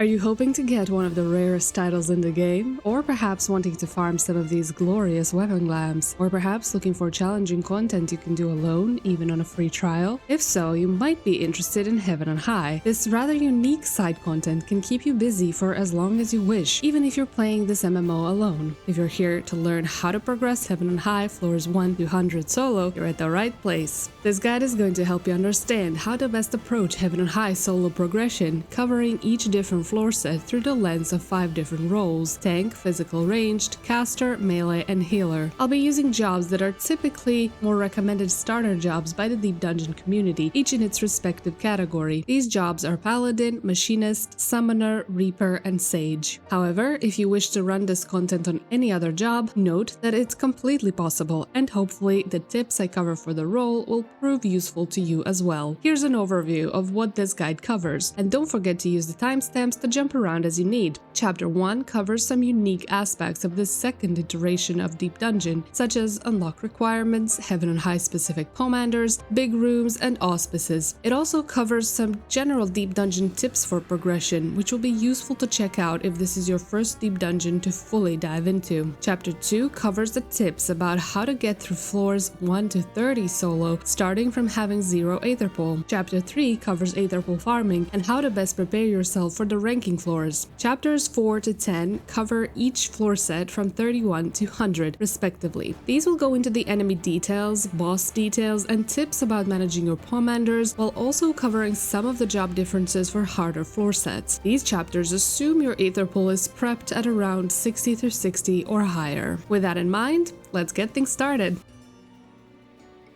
Are you hoping to get one of the rarest titles in the game? Or perhaps wanting to farm some of these glorious weapon lamps? Or perhaps looking for challenging content you can do alone, even on a free trial? If so, you might be interested in Heaven on High. This rather unique side content can keep you busy for as long as you wish, even if you're playing this MMO alone. If you're here to learn how to progress Heaven on High floors 1 to 100 solo, you're at the right place. This guide is going to help you understand how to best approach Heaven on High solo progression, covering each different floor set through the lens of 5 different roles: tank, physical ranged, caster, melee, and healer. I'll be using jobs that are typically more recommended starter jobs by the Deep Dungeon community, each in its respective category. These jobs are Paladin, Machinist, Summoner, Reaper, and Sage. However, if you wish to run this content on any other job, note that it's completely possible, and hopefully the tips I cover for the role will prove useful to you as well. Here's an overview of what this guide covers, and don't forget to use the timestamps to jump around as you need. Chapter 1 covers some unique aspects of this second iteration of Deep Dungeon, such as unlock requirements, Heaven on High specific commanders, big rooms, and auspices. It also covers some general Deep Dungeon tips for progression, which will be useful to check out if this is your first Deep Dungeon to fully dive into. Chapter 2 covers the tips about how to get through floors 1 to 30 solo, starting from having 0 Aetherpool. Chapter 3 covers Aetherpool farming and how to best prepare yourself for the ranking floors. Chapters 4 to 10 cover each floor set from 31 to 100 respectively. These will go into the enemy details, boss details, and tips about managing your commanders, while also covering some of the job differences for harder floor sets. These chapters assume your Aetherpool is prepped at around 60 to 60 or higher. With that in mind, let's get things started.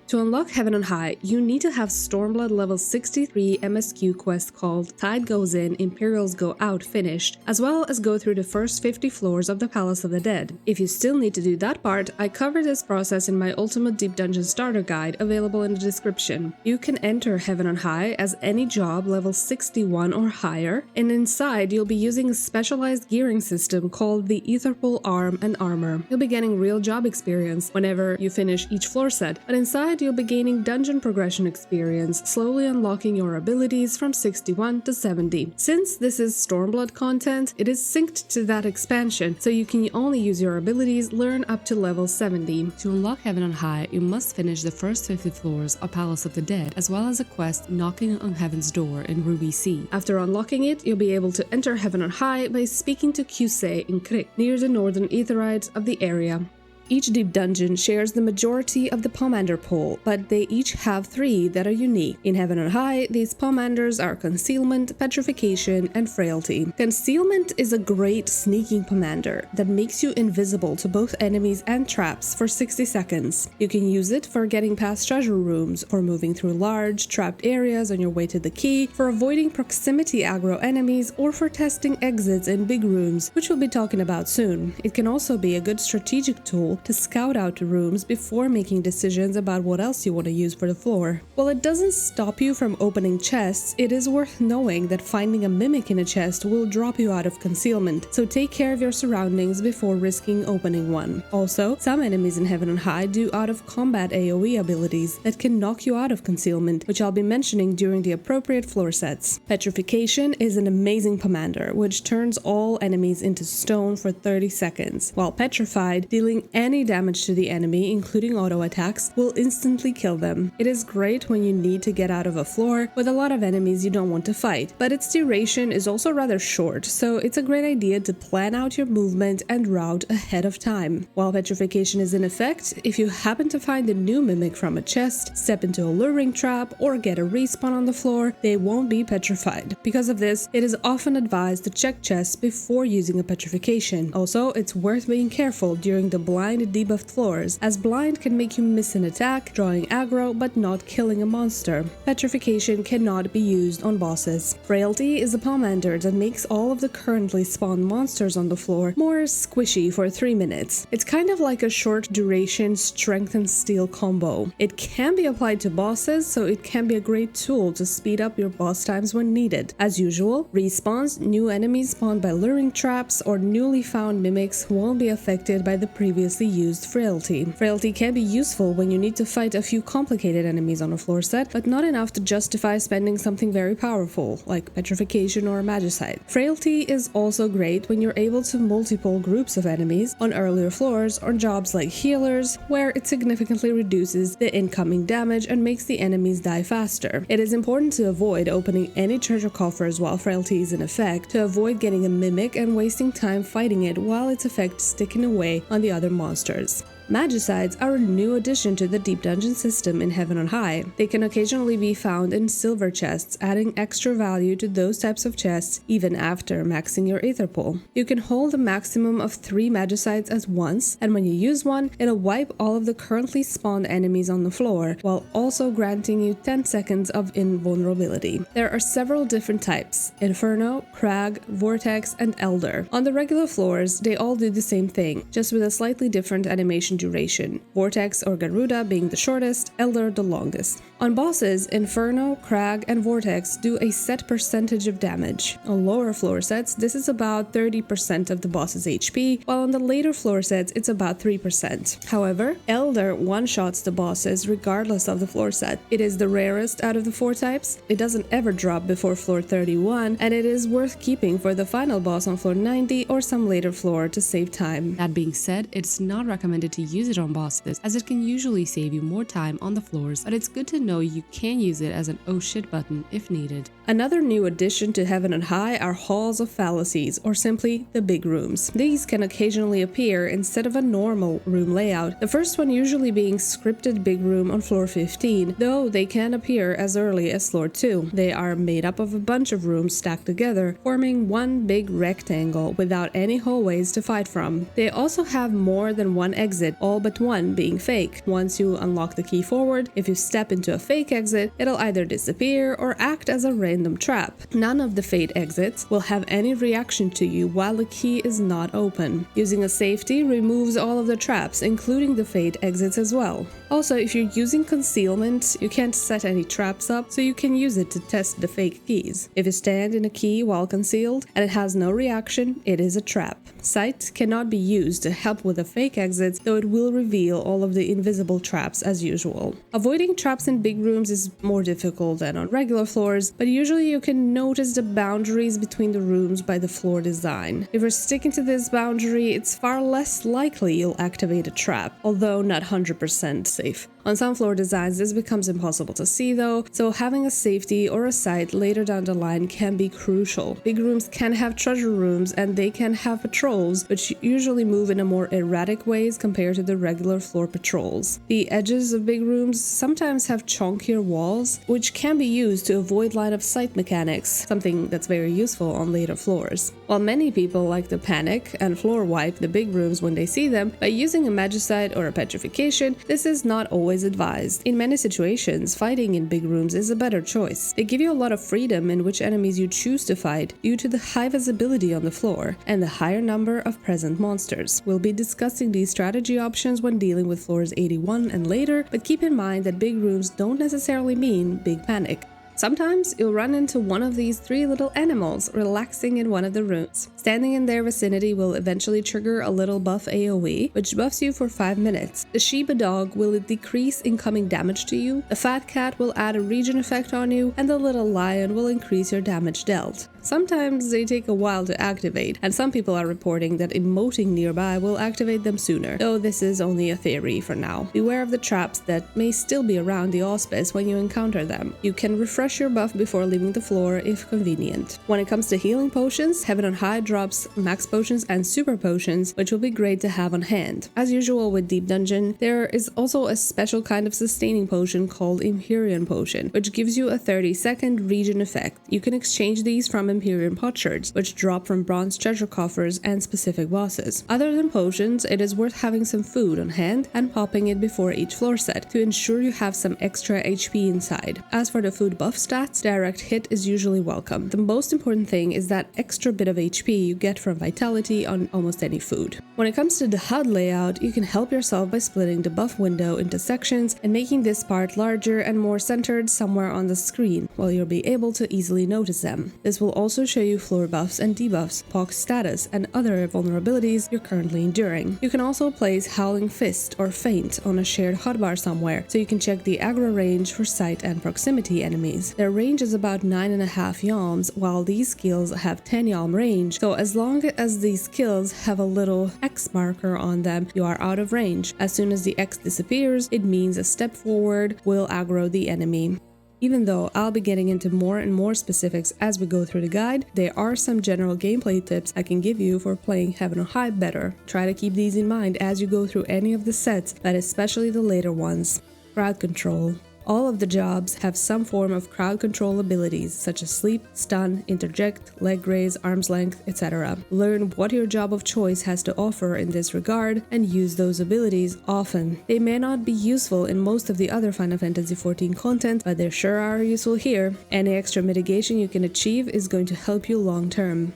To unlock Heaven on High, you need to have Stormblood level 63 MSQ quest called Tide Goes In, Imperials Go Out finished, as well as go through the first 50 floors of the Palace of the Dead. If you still need to do that part, I cover this process in my Ultimate Deep Dungeon Starter Guide available in the description. You can enter Heaven on High as any job level 61 or higher, and inside you'll be using a specialized gearing system called the Aetherpool Arm and Armor. You'll be getting real job experience whenever you finish each floor set, but inside you'll be gaining dungeon progression experience, slowly unlocking your abilities from 61 to 70. Since this is Stormblood content, it is synced to that expansion, so you can only use your abilities learn up to level 70. To unlock Heaven on High, you must finish the first 50 floors of Palace of the Dead, as well as a quest Knocking on Heaven's Door in Ruby Sea. After unlocking it, you'll be able to enter Heaven on High by speaking to Qusay in Krik, near the northern Aetherites of the area. Each Deep Dungeon shares the majority of the Pomander pool, but they each have 3 that are unique. In Heaven on High, these Pomanders are Concealment, Petrification, and Frailty. Concealment is a great sneaking Pomander that makes you invisible to both enemies and traps for 60 seconds. You can use it for getting past treasure rooms, for moving through large, trapped areas on your way to the key, for avoiding proximity aggro enemies, or for testing exits in big rooms, which we'll be talking about soon. It can also be a good strategic tool to scout out rooms before making decisions about what else you want to use for the floor. While it doesn't stop you from opening chests, it is worth knowing that finding a mimic in a chest will drop you out of concealment, so take care of your surroundings before risking opening one. Also, some enemies in Heaven on High do out of combat AoE abilities that can knock you out of concealment, which I'll be mentioning during the appropriate floor sets. Petrification is an amazing Pomander, which turns all enemies into stone for 30 seconds, while Petrified, dealing any damage to the enemy, including auto attacks, will instantly kill them. It is great when you need to get out of a floor with a lot of enemies you don't want to fight, but its duration is also rather short, so it's a great idea to plan out your movement and route ahead of time. While Petrification is in effect, if you happen to find a new mimic from a chest, step into a luring trap, or get a respawn on the floor, they won't be petrified. Because of this, it is often advised to check chests before using a Petrification. Also, it's worth being careful during the blind debuffed floors, as blind can make you miss an attack, drawing aggro but not killing a monster. Petrification cannot be used on bosses. Frailty is a Pomander that makes all of the currently spawned monsters on the floor more squishy for 3 minutes. It's kind of like a short duration strength and steel combo. It can be applied to bosses, so it can be a great tool to speed up your boss times when needed. As usual, respawns, new enemies spawned by luring traps, or newly found mimics won't be affected by the previously previously used Frailty. Frailty can be useful when you need to fight a few complicated enemies on a floor set, but not enough to justify spending something very powerful, like Petrification or Magicite. Frailty is also great when you're able to multiple groups of enemies on earlier floors or jobs like healers, where it significantly reduces the incoming damage and makes the enemies die faster. It is important to avoid opening any treasure coffers while Frailty is in effect, to avoid getting a mimic and wasting time fighting it while its effect is sticking away on the other monsters. Magicites are a new addition to the Deep Dungeon system in Heaven on High. They can occasionally be found in silver chests, adding extra value to those types of chests even after maxing your Aetherpool. You can hold a maximum of 3 Magicites at once, and when you use one, it'll wipe all of the currently spawned enemies on the floor, while also granting you 10 seconds of invulnerability. There are several different types: Inferno, Crag, Vortex, and Elder. On the regular floors, they all do the same thing, just with a slightly different animation duration, Vortex or Garuda being the shortest, Elder the longest. On bosses, Inferno, Crag, and Vortex do a set percentage of damage. On lower floor sets, this is about 30% of the boss's HP, while on the later floor sets, it's about 3%. However, Elder one-shots the bosses regardless of the floor set. It is the rarest out of the 4 types, it doesn't ever drop before floor 31, and it is worth keeping for the final boss on floor 90 or some later floor to save time. That being said, it's not recommended to use it on bosses, as it can usually save you more time on the floors, but it's good to know you can use it as an oh shit button if needed. Another new addition to Heaven on High are Halls of Fallacies, or simply the big rooms. These can occasionally appear instead of a normal room layout, the first one usually being scripted big room on floor 15, though they can appear as early as floor 2. They are made up of a bunch of rooms stacked together, forming one big rectangle without any hallways to fight from. They also have more than one exit, all but one being fake. Once you unlock the key forward, if you step into a fake exit, it'll either disappear or act as a random trap. None of the fake exits will have any reaction to you while the key is not open. Using a safety removes all of the traps, including the fake exits as well. Also, if you're using concealment, you can't set any traps up, so you can use it to test the fake keys. If you stand in a key while concealed and it has no reaction, it is a trap. Sight cannot be used to help with the fake exits, though it will reveal all of the invisible traps as usual. Avoiding traps in big rooms is more difficult than on regular floors, but usually you can notice the boundaries between the rooms by the floor design. If you're sticking to this boundary, it's far less likely you'll activate a trap, although not 100% safe. On some floor designs, this becomes impossible to see though, so having a safety or a sight later down the line can be crucial. Big rooms can have treasure rooms, and they can have patrols, which usually move in a more erratic ways compared to the regular floor patrols. The edges of big rooms sometimes have chunkier walls, which can be used to avoid line of sight mechanics, something that's very useful on later floors. While many people like to panic and floor wipe the big rooms when they see them, by using a Magicite or a Petrification, this is not always advised. In many situations, fighting in big rooms is a better choice. They give you a lot of freedom in which enemies you choose to fight due to the high visibility on the floor and the higher number of present monsters. We'll be discussing these strategy options when dealing with floors 81 and later, but keep in mind that big rooms don't necessarily mean big panic. Sometimes you'll run into one of these 3 little animals relaxing in one of the rooms. Standing in their vicinity will eventually trigger a little buff AoE, which buffs you for 5 minutes. The Shiba dog will decrease incoming damage to you, the fat cat will add a regen effect on you, and the little lion will increase your damage dealt. Sometimes they take a while to activate, and some people are reporting that emoting nearby will activate them sooner, though this is only a theory for now. Beware of the traps that may still be around the auspice when you encounter them. You can refresh your buff before leaving the floor if convenient. When it comes to healing potions, Heaven on High drops max potions and super potions, which will be great to have on hand. As usual with Deep Dungeon, there is also a special kind of sustaining potion called Empyrean Potion, which gives you a 30-second regen effect. You can exchange these from Empyrean potsherds, which drop from bronze treasure coffers and specific bosses. Other than potions, it is worth having some food on hand and popping it before each floor set to ensure you have some extra HP inside. As for the food buff stats, direct hit is usually welcome. The most important thing is that extra bit of HP you get from vitality on almost any food. When it comes to the HUD layout, you can help yourself by splitting the buff window into sections and making this part larger and more centered somewhere on the screen, while you'll be able to easily notice them. This will also show you floor buffs and debuffs, pox status, and other vulnerabilities you're currently enduring. You can also place Howling Fist or Feint on a shared hotbar somewhere, so you can check the aggro range for sight and proximity enemies. Their range is about 9.5 yalms, while these skills have 10 yalm range, so as long as these skills have a little X marker on them, you are out of range. As soon as the X disappears, it means a step forward will aggro the enemy. Even though I'll be getting into more and more specifics as we go through the guide, there are some general gameplay tips I can give you for playing Heaven on High better. Try to keep these in mind as you go through any of the sets, but especially the later ones. Crowd control. All of the jobs have some form of crowd control abilities, such as sleep, stun, interject, leg raise, arm's length, etc. Learn what your job of choice has to offer in this regard and use those abilities often. They may not be useful in most of the other Final Fantasy XIV content, but they sure are useful here. Any extra mitigation you can achieve is going to help you long term.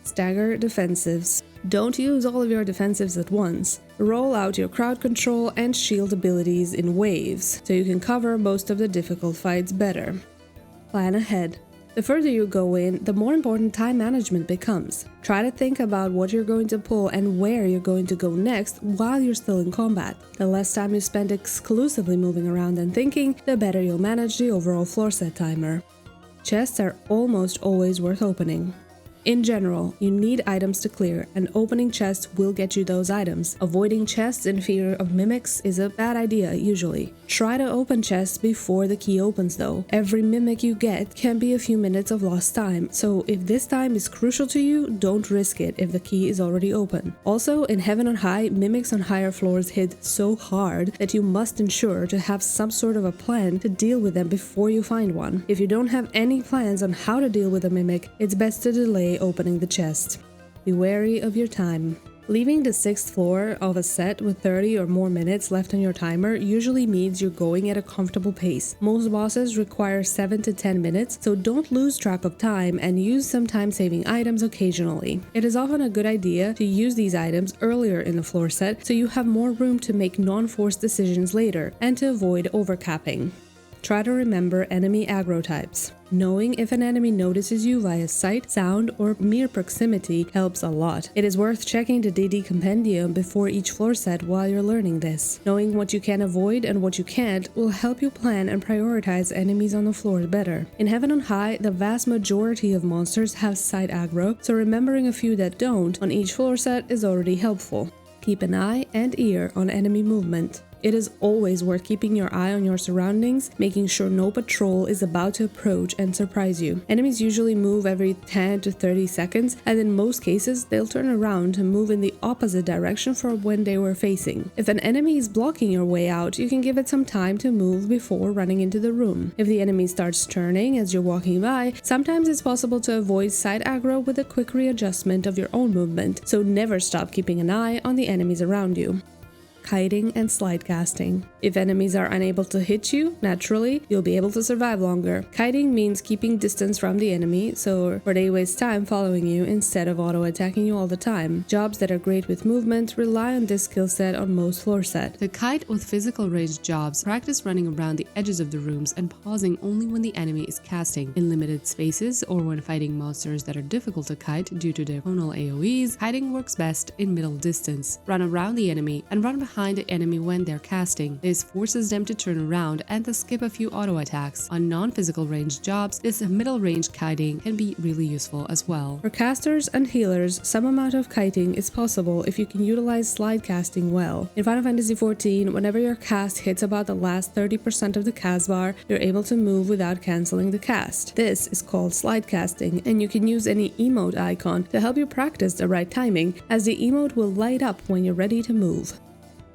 Stagger defensives. Don't use all of your defensives at once. Roll out your crowd control and shield abilities in waves, so you can cover most of the difficult fights better. Plan ahead. The further you go in, the more important time management becomes. Try to think about what you're going to pull and where you're going to go next while you're still in combat. The less time you spend exclusively moving around and thinking, the better you'll manage the overall floor set timer. Chests are almost always worth opening. In general, you need items to clear, and opening chests will get you those items. Avoiding chests in fear of mimics is a bad idea usually. Try to open chests before the key opens though. Every mimic you get can be a few minutes of lost time, so if this time is crucial to you, don't risk it if the key is already open. Also, in Heaven on High, mimics on higher floors hit so hard that you must ensure to have some sort of a plan to deal with them before you find one. If you don't have any plans on how to deal with a mimic, it's best to delay opening the chest. Be wary of your time. Leaving the 6th floor of a set with 30 or more minutes left on your timer usually means you're going at a comfortable pace. Most bosses require 7 to 10 minutes, so don't lose track of time and use some time-saving items occasionally. It is often a good idea to use these items earlier in the floor set so you have more room to make non-forced decisions later and to avoid overcapping. Try to remember enemy aggro types. Knowing if an enemy notices you via sight, sound, or mere proximity helps a lot. It is worth checking the DDCompendium before each floor set while you're learning this. Knowing what you can avoid and what you can't will help you plan and prioritize enemies on the floor better. In Heaven on High, the vast majority of monsters have sight aggro, so remembering a few that don't on each floor set is already helpful. Keep an eye and ear on enemy movement. It is always worth keeping your eye on your surroundings, making sure no patrol is about to approach and surprise you. Enemies usually move every 10 to 30 seconds, and in most cases, they'll turn around to move in the opposite direction from when they were facing. If an enemy is blocking your way out, you can give it some time to move before running into the room. If the enemy starts turning as you're walking by, sometimes it's possible to avoid side aggro with a quick readjustment of your own movement, so never stop keeping an eye on the enemies around you. Kiting and slide casting. If enemies are unable to hit you, naturally, you'll be able to survive longer. Kiting means keeping distance from the enemy, so they waste time following you instead of auto-attacking you all the time. Jobs that are great with movement rely on this skill set on most floor set. To kite with physical range jobs, practice running around the edges of the rooms and pausing only when the enemy is casting. In limited spaces or when fighting monsters that are difficult to kite due to their tonal AoEs, kiting works best in middle distance. Run around the enemy and run behind the enemy when they're casting. This forces them to turn around and to skip a few auto attacks. On non-physical range jobs, this middle range kiting can be really useful as well. For casters and healers, some amount of kiting is possible if you can utilize slide casting well. In Final Fantasy XIV, whenever your cast hits about the last 30% of the cast bar, you're able to move without cancelling the cast. This is called slide casting, and you can use any emote icon to help you practice the right timing, as the emote will light up when you're ready to move.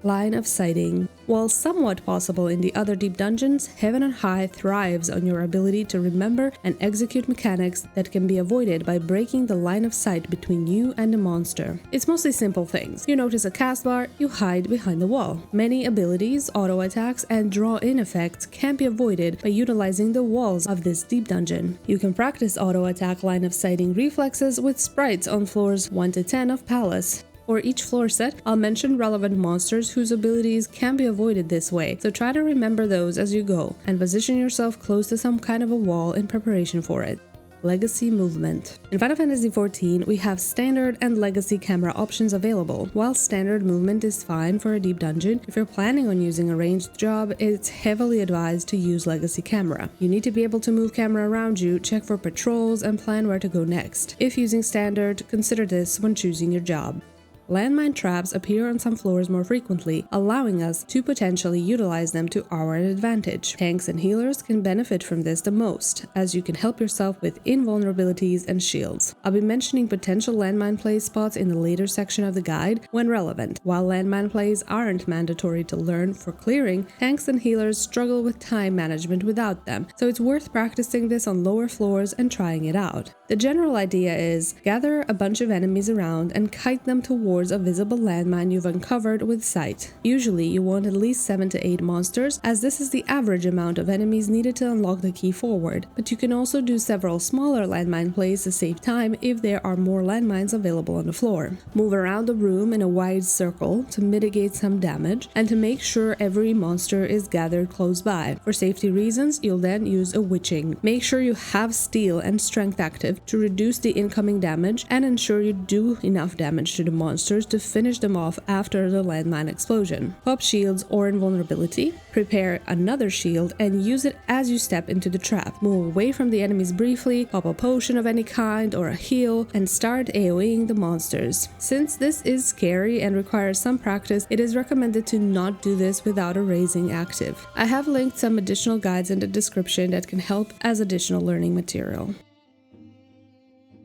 Line of sighting. While somewhat possible in the other deep dungeons, Heaven on High thrives on your ability to remember and execute mechanics that can be avoided by breaking the line of sight between you and the monster. It's mostly simple things. You notice a cast bar, you hide behind the wall. Many abilities, auto attacks, and draw-in effects can be avoided by utilizing the walls of this deep dungeon. You can practice auto attack line of sighting reflexes with sprites on floors 1 to 10 of Palace. For each floor set, I'll mention relevant monsters whose abilities can be avoided this way, so try to remember those as you go, and position yourself close to some kind of a wall in preparation for it. Legacy movement. In Final Fantasy XIV, we have standard and legacy camera options available. While standard movement is fine for a deep dungeon, if you're planning on using a ranged job, it's heavily advised to use legacy camera. You need to be able to move camera around you, check for patrols, and plan where to go next. If using standard, consider this when choosing your job. Landmine traps appear on some floors more frequently, allowing us to potentially utilize them to our advantage. Tanks and healers can benefit from this the most, as you can help yourself with invulnerabilities and shields. I'll be mentioning potential landmine play spots in the later section of the guide when relevant. While landmine plays aren't mandatory to learn for clearing, tanks and healers struggle with time management without them, so it's worth practicing this on lower floors and trying it out. The general idea is gather a bunch of enemies around and kite them towards a visible landmine you've uncovered with sight. Usually you want at least 7 to 8 monsters, as this is the average amount of enemies needed to unlock the key forward, but you can also do several smaller landmine plays to save time if there are more landmines available on the floor. Move around the room in a wide circle to mitigate some damage and to make sure every monster is gathered close by. For safety reasons, you'll then use a witching. Make sure you have steel and strength active to reduce the incoming damage and ensure you do enough damage to the monsters to finish them off after the landmine explosion. Pop shields or invulnerability. Prepare another shield and use it as you step into the trap. Move away from the enemies briefly, pop a potion of any kind or a heal, and start AoEing the monsters. Since this is scary and requires some practice, it is recommended to not do this without a raising active. I have linked some additional guides in the description that can help as additional learning material.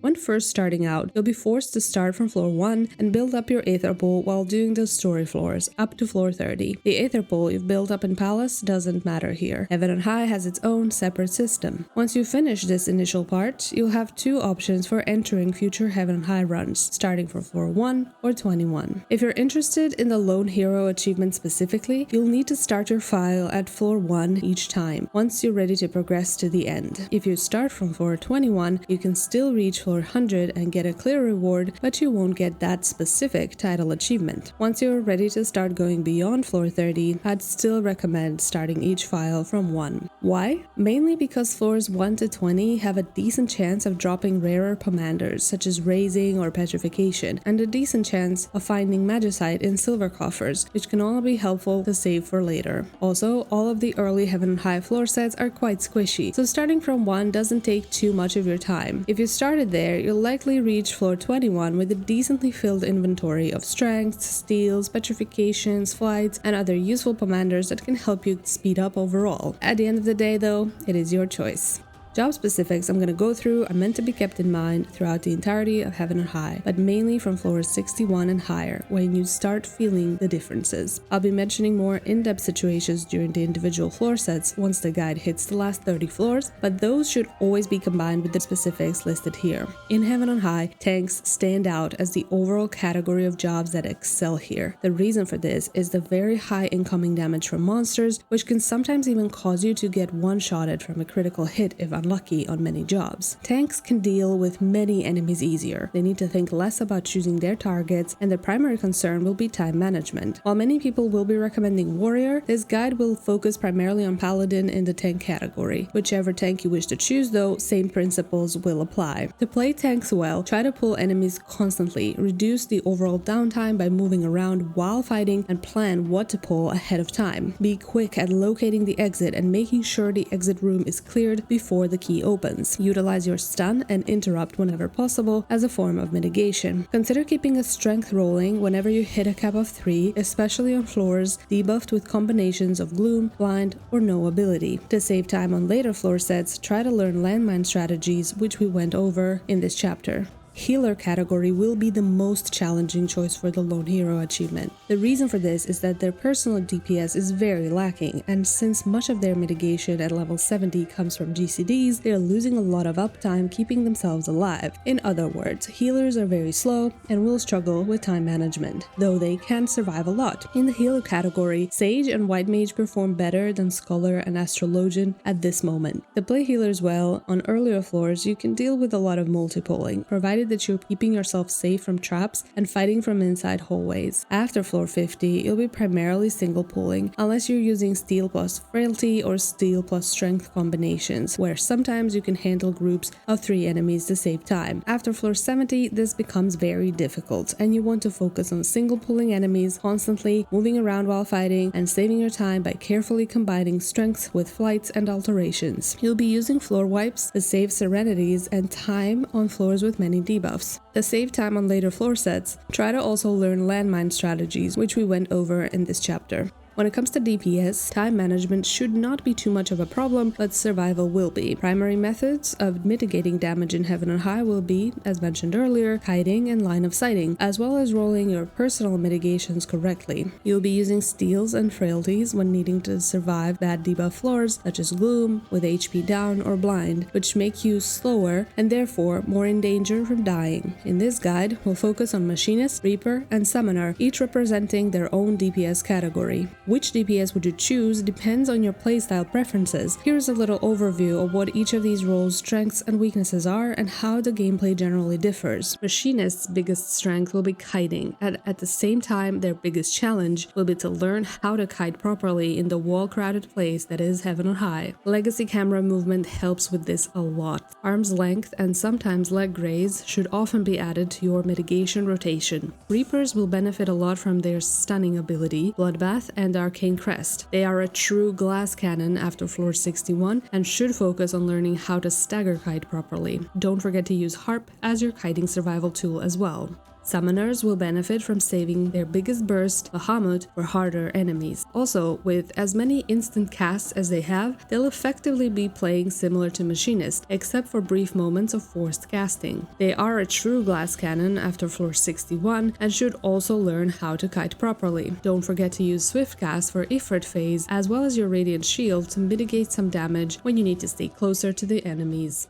When first starting out, you'll be forced to start from floor 1 and build up your Aetherpool while doing the story floors, up to floor 30. The Aetherpool you've built up in Palace doesn't matter here. Heaven and High has its own separate system. Once you finish this initial part, you'll have 2 options for entering future Heaven and High runs, starting from floor 1 or 21. If you're interested in the Lone Hero achievement specifically, you'll need to start your file at floor 1 each time, once you're ready to progress to the end. If you start from floor 21, you can still reach floor 100 and get a clear reward, but you won't get that specific title achievement. Once you're ready to start going beyond floor 30, I'd still recommend starting each file from 1. Why? Mainly because floors 1 to 20 have a decent chance of dropping rarer commanders such as Raising or Petrification, and a decent chance of finding Magicite in silver coffers, which can all be helpful to save for later. Also, all of the early Heaven and High floor sets are quite squishy, so starting from 1 doesn't take too much of your time. If you started there, you'll likely reach floor 21 with a decently filled inventory of strengths, steals, petrifications, flights, and other useful commanders that can help you speed up overall. At the end of the day though, it is your choice. Job specifics I'm going to go through are meant to be kept in mind throughout the entirety of Heaven and High, but mainly from floors 61 and higher, when you start feeling the differences. I'll be mentioning more in-depth situations during the individual floor sets once the guide hits the last 30 floors, but those should always be combined with the specifics listed here. In Heaven and High, tanks stand out as the overall category of jobs that excel here. The reason for this is the very high incoming damage from monsters, which can sometimes even cause you to get one-shotted from a critical hit if unlucky on many jobs. Tanks can deal with many enemies easier. They need to think less about choosing their targets, and their primary concern will be time management. While many people will be recommending Warrior, this guide will focus primarily on Paladin in the tank category. Whichever tank you wish to choose though, same principles will apply. To play tanks well, try to pull enemies constantly, reduce the overall downtime by moving around while fighting, and plan what to pull ahead of time. Be quick at locating the exit and making sure the exit room is cleared before the key opens. Utilize your stun and interrupt whenever possible as a form of mitigation. Consider keeping a strength rolling whenever you hit a cap of 3, especially on floors debuffed with combinations of gloom, blind, or no ability. To save time on later floor sets, try to learn landmine strategies, which we went over in this chapter. Healer category will be the most challenging choice for the Lone Hero achievement. The reason for this is that their personal DPS is very lacking, and since much of their mitigation at level 70 comes from GCDs, they are losing a lot of uptime keeping themselves alive. In other words, healers are very slow and will struggle with time management, though they can survive a lot. In the healer category, Sage and White Mage perform better than Scholar and Astrologian at this moment. To play healers well, on earlier floors you can deal with a lot of multi-pulling, provided that you're keeping yourself safe from traps and fighting from inside hallways. After floor 50, you'll be primarily single pulling, unless you're using steel plus frailty or steel plus strength combinations, where sometimes you can handle groups of 3 enemies to save time. After floor 70, this becomes very difficult, and you want to focus on single pulling enemies, constantly moving around while fighting, and saving your time by carefully combining strengths with flights and alterations. You'll be using floor wipes to save serenities and time on floors with many debuffs. To save time on later floor sets, try to also learn landmine strategies, which we went over in this chapter. When it comes to DPS, time management should not be too much of a problem, but survival will be. Primary methods of mitigating damage in Heaven and High will be, as mentioned earlier, kiting and line of sighting, as well as rolling your personal mitigations correctly. You'll be using steals and frailties when needing to survive bad debuff floors, such as Gloom, with HP down, or Blind, which make you slower and therefore more in danger from dying. In this guide, we'll focus on Machinist, Reaper, and Summoner, each representing their own DPS category. Which DPS would you choose depends on your playstyle preferences. Here's a little overview of what each of these roles' strengths and weaknesses are and how the gameplay generally differs. Machinist's biggest strength will be kiting, and at the same time their biggest challenge will be to learn how to kite properly in the wall-crowded place that is Heaven and High. Legacy camera movement helps with this a lot. Arm's length and sometimes leg graze should often be added to your mitigation rotation. Reapers will benefit a lot from their stunning ability, Bloodbath, and Arcane Crest. They are a true glass cannon after floor 61 and should focus on learning how to stagger kite properly. Don't forget to use Harp as your kiting survival tool as well. Summoners will benefit from saving their biggest burst, Bahamut, for harder enemies. Also, with as many instant casts as they have, they'll effectively be playing similar to Machinist, except for brief moments of forced casting. They are a true glass cannon after floor 61 and should also learn how to kite properly. Don't forget to use Swift Cast for Ifrit phase, as well as your Radiant Shield to mitigate some damage when you need to stay closer to the enemies.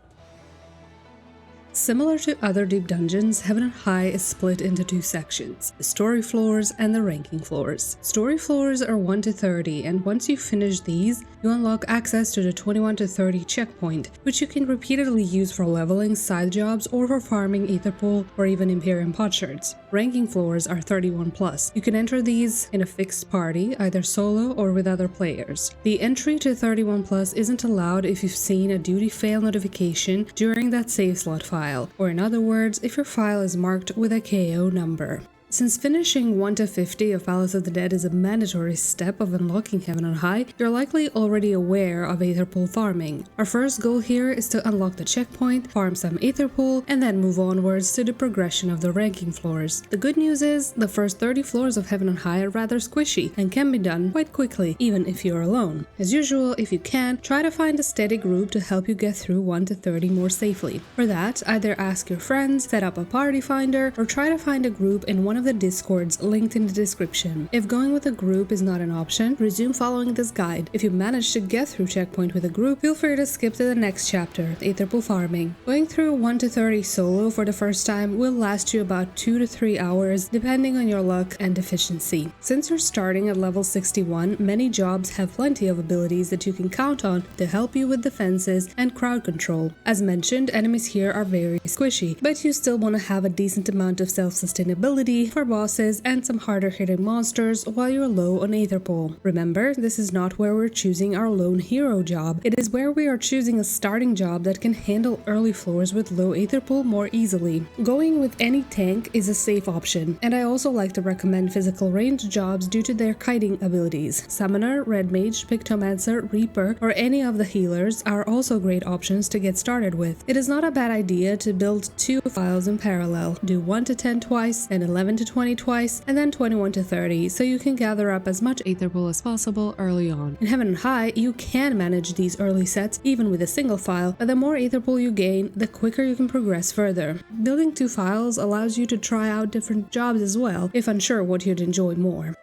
Similar to other deep dungeons, Heaven and High is split into 2 sections, the story floors and the ranking floors. Story floors are 1 to 30, and once you finish these, you unlock access to the 21 to 30 checkpoint, which you can repeatedly use for leveling, side jobs, or for farming Aetherpool or even Imperium potsherds. Ranking floors are 31 plus. You can enter these in a fixed party, either solo or with other players. The entry to 31 plus isn't allowed if you've seen a duty fail notification during that save slot file, or in other words, if your file is marked with a KO number. Since finishing 1 to 50 of Palace of the Dead is a mandatory step of unlocking Heaven and High, you're likely already aware of Aetherpool farming. Our first goal here is to unlock the checkpoint, farm some Aetherpool, and then move onwards to the progression of the ranking floors. The good news is, the first 30 floors of Heaven and High are rather squishy and can be done quite quickly, even if you're alone. As usual, if you can, try to find a steady group to help you get through 1 to 30 more safely. For that, either ask your friends, set up a party finder, or try to find a group in one of the Discords linked in the description. If going with a group is not an option, resume following this guide. If you manage to get through checkpoint with a group, feel free to skip to the next chapter, Aetherpool farming. Going through 1 to 30 solo for the first time will last you about 2 to 3 hours, depending on your luck and efficiency. Since you're starting at level 61, many jobs have plenty of abilities that you can count on to help you with defenses and crowd control. As mentioned, enemies here are very squishy, but you still want to have a decent amount of self-sustainability for bosses and some harder hitting monsters while you're low on Aetherpool. Remember, this is not where we're choosing our lone hero job, it is where we are choosing a starting job that can handle early floors with low Aetherpool more easily. Going with any tank is a safe option, and I also like to recommend physical range jobs due to their kiting abilities. Summoner, Red Mage, Pictomancer, Reaper, or any of the healers are also great options to get started with. It is not a bad idea to build 2 files in parallel. Do 1 to 10 twice, and 11 to 20 twice, and then 21 to 30, so you can gather up as much Aetherpool as possible early on. In Heaven and High, you can manage these early sets even with a single file, but the more Aetherpool you gain, the quicker you can progress further. Building 2 files allows you to try out different jobs as well, if unsure what you'd enjoy more.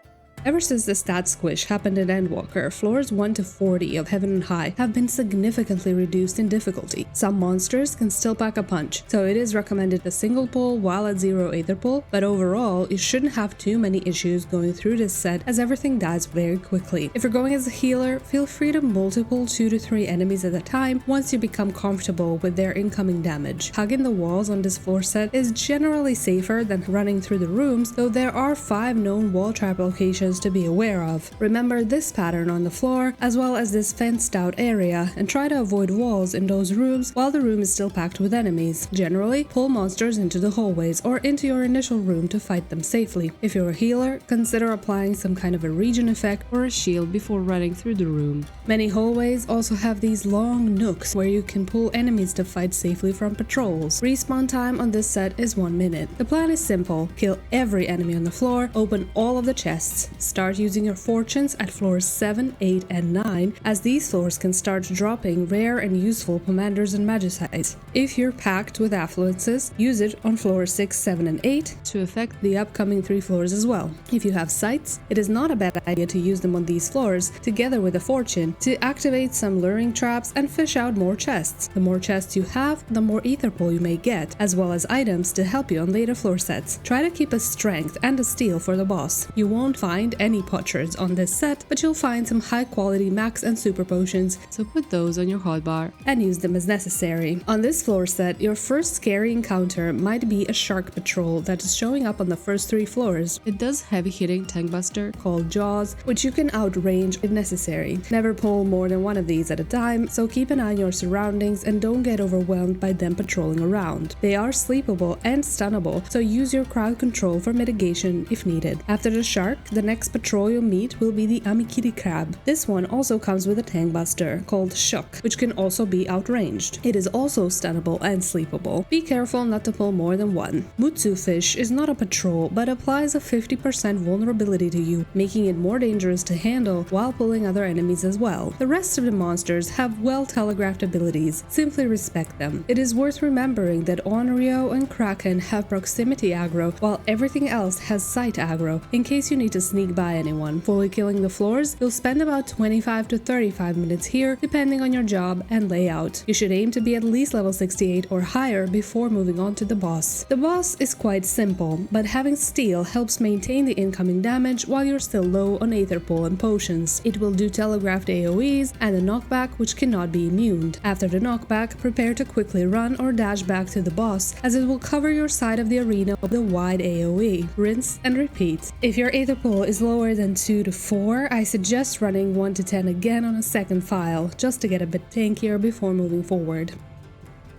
Ever since the stat squish happened in Endwalker, floors 1 to 40 of Heaven and High have been significantly reduced in difficulty. Some monsters can still pack a punch, so it is recommended a single pull while at 0 Aetherpool, but overall you shouldn't have too many issues going through this set as everything dies very quickly. If you're going as a healer, feel free to multiple 2 to 3 enemies at a time once you become comfortable with their incoming damage. Hugging the walls on this floor set is generally safer than running through the rooms, though there are 5 known wall trap locations to be aware of. Remember this pattern on the floor as well as this fenced out area and try to avoid walls in those rooms while the room is still packed with enemies. Generally, pull monsters into the hallways or into your initial room to fight them safely. If you're a healer, consider applying some kind of a regen effect or a shield before running through the room. Many hallways also have these long nooks where you can pull enemies to fight safely from patrols. Respawn time on this set is 1 minute. The plan is simple: kill every enemy on the floor, open all of the chests, start using your fortunes at floors 7, 8, and 9, as these floors can start dropping rare and useful commanders and magicites. If you're packed with affluences, use it on floors 6, 7, and 8 to affect the upcoming 3 floors as well. If you have sights, it is not a bad idea to use them on these floors together with a fortune to activate some luring traps and fish out more chests. The more chests you have, the more Aetherpool you may get, as well as items to help you on later floor sets. Try to keep a strength and a steel for the boss. You won't find any potsherds on this set, but you'll find some high quality max and super potions, so put those on your hotbar and use them as necessary. On this floor set, your first scary encounter might be a shark patrol that is showing up on the first 3 floors. It does heavy hitting tank buster called Jaws, which you can outrange if necessary. Never pull more than 1 of these at a time, so keep an eye on your surroundings and don't get overwhelmed by them patrolling around. They are sleepable and stunnable, so use your crowd control for mitigation if needed. After the shark, the next patrol you'll meet will be the Amikiri crab. This one also comes with a tank buster called Shock, which can also be outranged. It is also stunnable and sleepable. Be careful not to pull more than 1. Mutsu fish is not a patrol, but applies a 50% vulnerability to you, making it more dangerous to handle while pulling other enemies as well. The rest of the monsters have well telegraphed abilities. Simply respect them. It is worth remembering that Onryo and Kraken have proximity aggro, while everything else has sight aggro, in case you need to sneak by anyone. Fully killing the floors, you'll spend about 25 to 35 minutes here, depending on your job and layout. You should aim to be at least level 68 or higher before moving on to the boss. The boss is quite simple, but having steel helps maintain the incoming damage while you're still low on Aetherpool and potions. It will do telegraphed AoEs and a knockback which cannot be immuned. After the knockback, prepare to quickly run or dash back to the boss, as it will cover your side of the arena with a wide AoE. Rinse and repeat. If your Aetherpool is lower than 2 to 4, I suggest running 1 to 10 again on a second file, just to get a bit tankier before moving forward.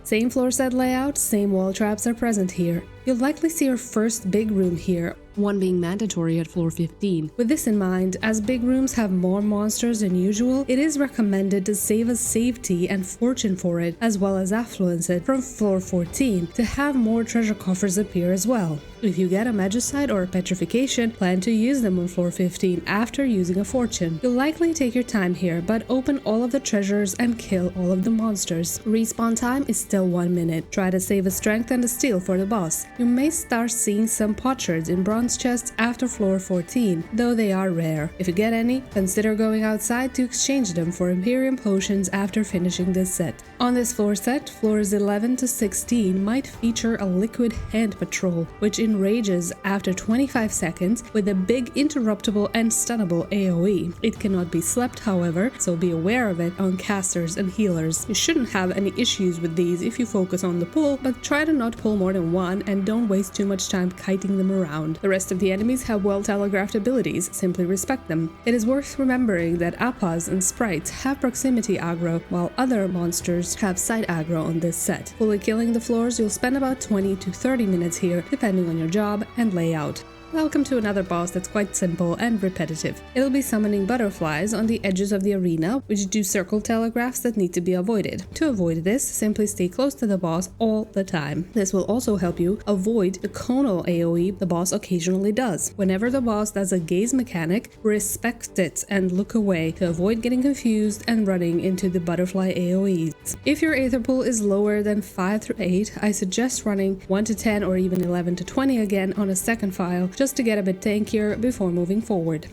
Same floor set layout, same wall traps are present here. You'll likely see your first big room here, one being mandatory at floor 15. With this in mind, as big rooms have more monsters than usual, it is recommended to save a safety and fortune for it, as well as affluence it from floor 14 to have more treasure coffers appear as well. If you get a magicite or a petrification, plan to use them on floor 15 after using a fortune. You'll likely take your time here, but open all of the treasures and kill all of the monsters. Respawn time is still 1 minute. Try to save a strength and a steel for the boss. You may start seeing some potsherds in bronze chests after floor 14, though they are rare. If you get any, consider going outside to exchange them for Imperium potions after finishing this set. On this floor set, floors 11 to 16 might feature a liquid hand patrol, which enrages after 25 seconds with a big interruptible and stunnable AoE. It cannot be slept, however, so be aware of it on casters and healers. You shouldn't have any issues with these if you focus on the pull, but try to not pull more than 1 and don't waste too much time kiting them around. The rest of the enemies have well telegraphed abilities, simply respect them. It is worth remembering that Appas and Sprites have proximity aggro, while other monsters have sight aggro on this set. Fully killing the floors, you'll spend about 20 to 30 minutes here, depending on your job and layout. Welcome to another boss that's quite simple and repetitive. It'll be summoning butterflies on the edges of the arena, which do circle telegraphs that need to be avoided. To avoid this, simply stay close to the boss all the time. This will also help you avoid the conal AoE the boss occasionally does. Whenever the boss does a gaze mechanic, respect it and look away to avoid getting confused and running into the butterfly AoEs. If your Aetherpool is lower than 5 through 8, I suggest running 1 to 10 or even 11 to 20 again on a second file, just to get a bit tankier before moving forward.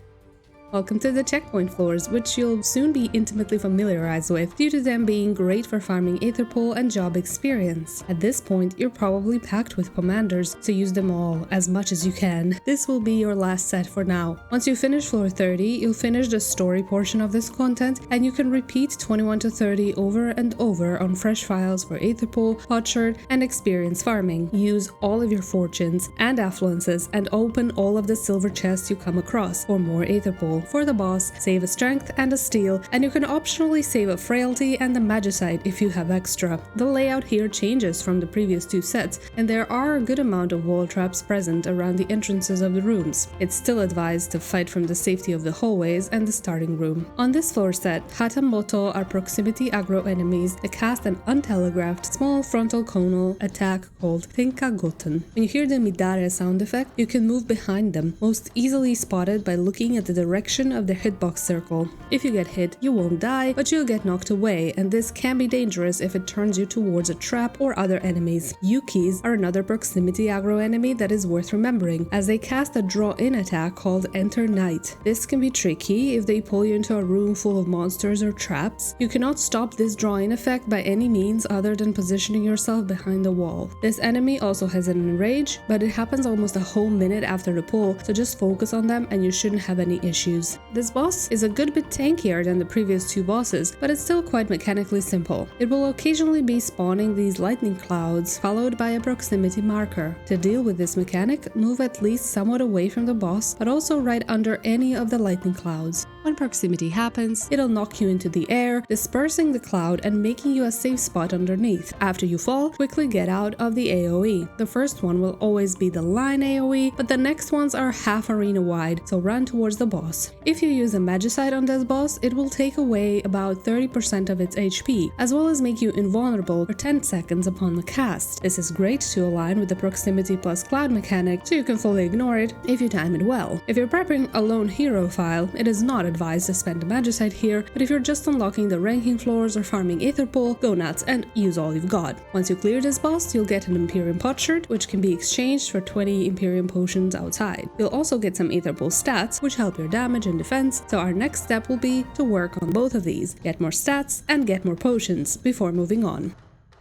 Welcome to the checkpoint floors, which you'll soon be intimately familiarized with due to them being great for farming Aetherpool and job experience. At this point, you're probably packed with commanders, so use them all as much as you can. This will be your last set for now. Once you finish floor 30, you'll finish the story portion of this content, and you can repeat 21 to 30 over and over on fresh files for Aetherpool, Potsherd, and experience farming. Use all of your fortunes and affluences and open all of the silver chests you come across for more Aetherpool. For the boss, save a strength and a steel, and you can optionally save a frailty and a magicite if you have extra. The layout here changes from the previous two sets, and there are a good amount of wall traps present around the entrances of the rooms. It's still advised to fight from the safety of the hallways and the starting room. On this floor set, Hatamoto are proximity aggro enemies that cast an untelegraphed small frontal conal attack called Tinkagoten. When you hear the Midare sound effect, you can move behind them, most easily spotted by looking at the direction of the hitbox circle. If you get hit, you won't die, but you'll get knocked away, and this can be dangerous if it turns you towards a trap or other enemies. Yukis are another proximity aggro enemy that is worth remembering, as they cast a draw-in attack called Enter Night. This can be tricky if they pull you into a room full of monsters or traps. You cannot stop this draw-in effect by any means other than positioning yourself behind the wall. This enemy also has an enrage, but it happens almost a whole minute after the pull, so just focus on them and you shouldn't have any issues. This boss is a good bit tankier than the previous two bosses, but it's still quite mechanically simple. It will occasionally be spawning these lightning clouds, followed by a proximity marker. To deal with this mechanic, move at least somewhat away from the boss, but also right under any of the lightning clouds. When proximity happens, it'll knock you into the air, dispersing the cloud and making you a safe spot underneath. After you fall, quickly get out of the AoE. The first one will always be the line AoE, but the next ones are half arena wide, so run towards the boss. If you use a magicite on this boss, it will take away about 30% of its HP, as well as make you invulnerable for 10 seconds upon the cast. This is great to align with the proximity plus cloud mechanic, so you can fully ignore it if you time it well. If you're prepping a lone hero file, it is not advised to spend a magicite here, but if you're just unlocking the ranking floors or farming Aetherpool, go nuts and use all you've got. Once you clear this boss, you'll get an Imperium Potsherd, which can be exchanged for 20 Imperium potions outside. You'll also get some Aetherpool stats, which help your damage and defense, so our next step will be to work on both of these, get more stats and get more potions before moving on.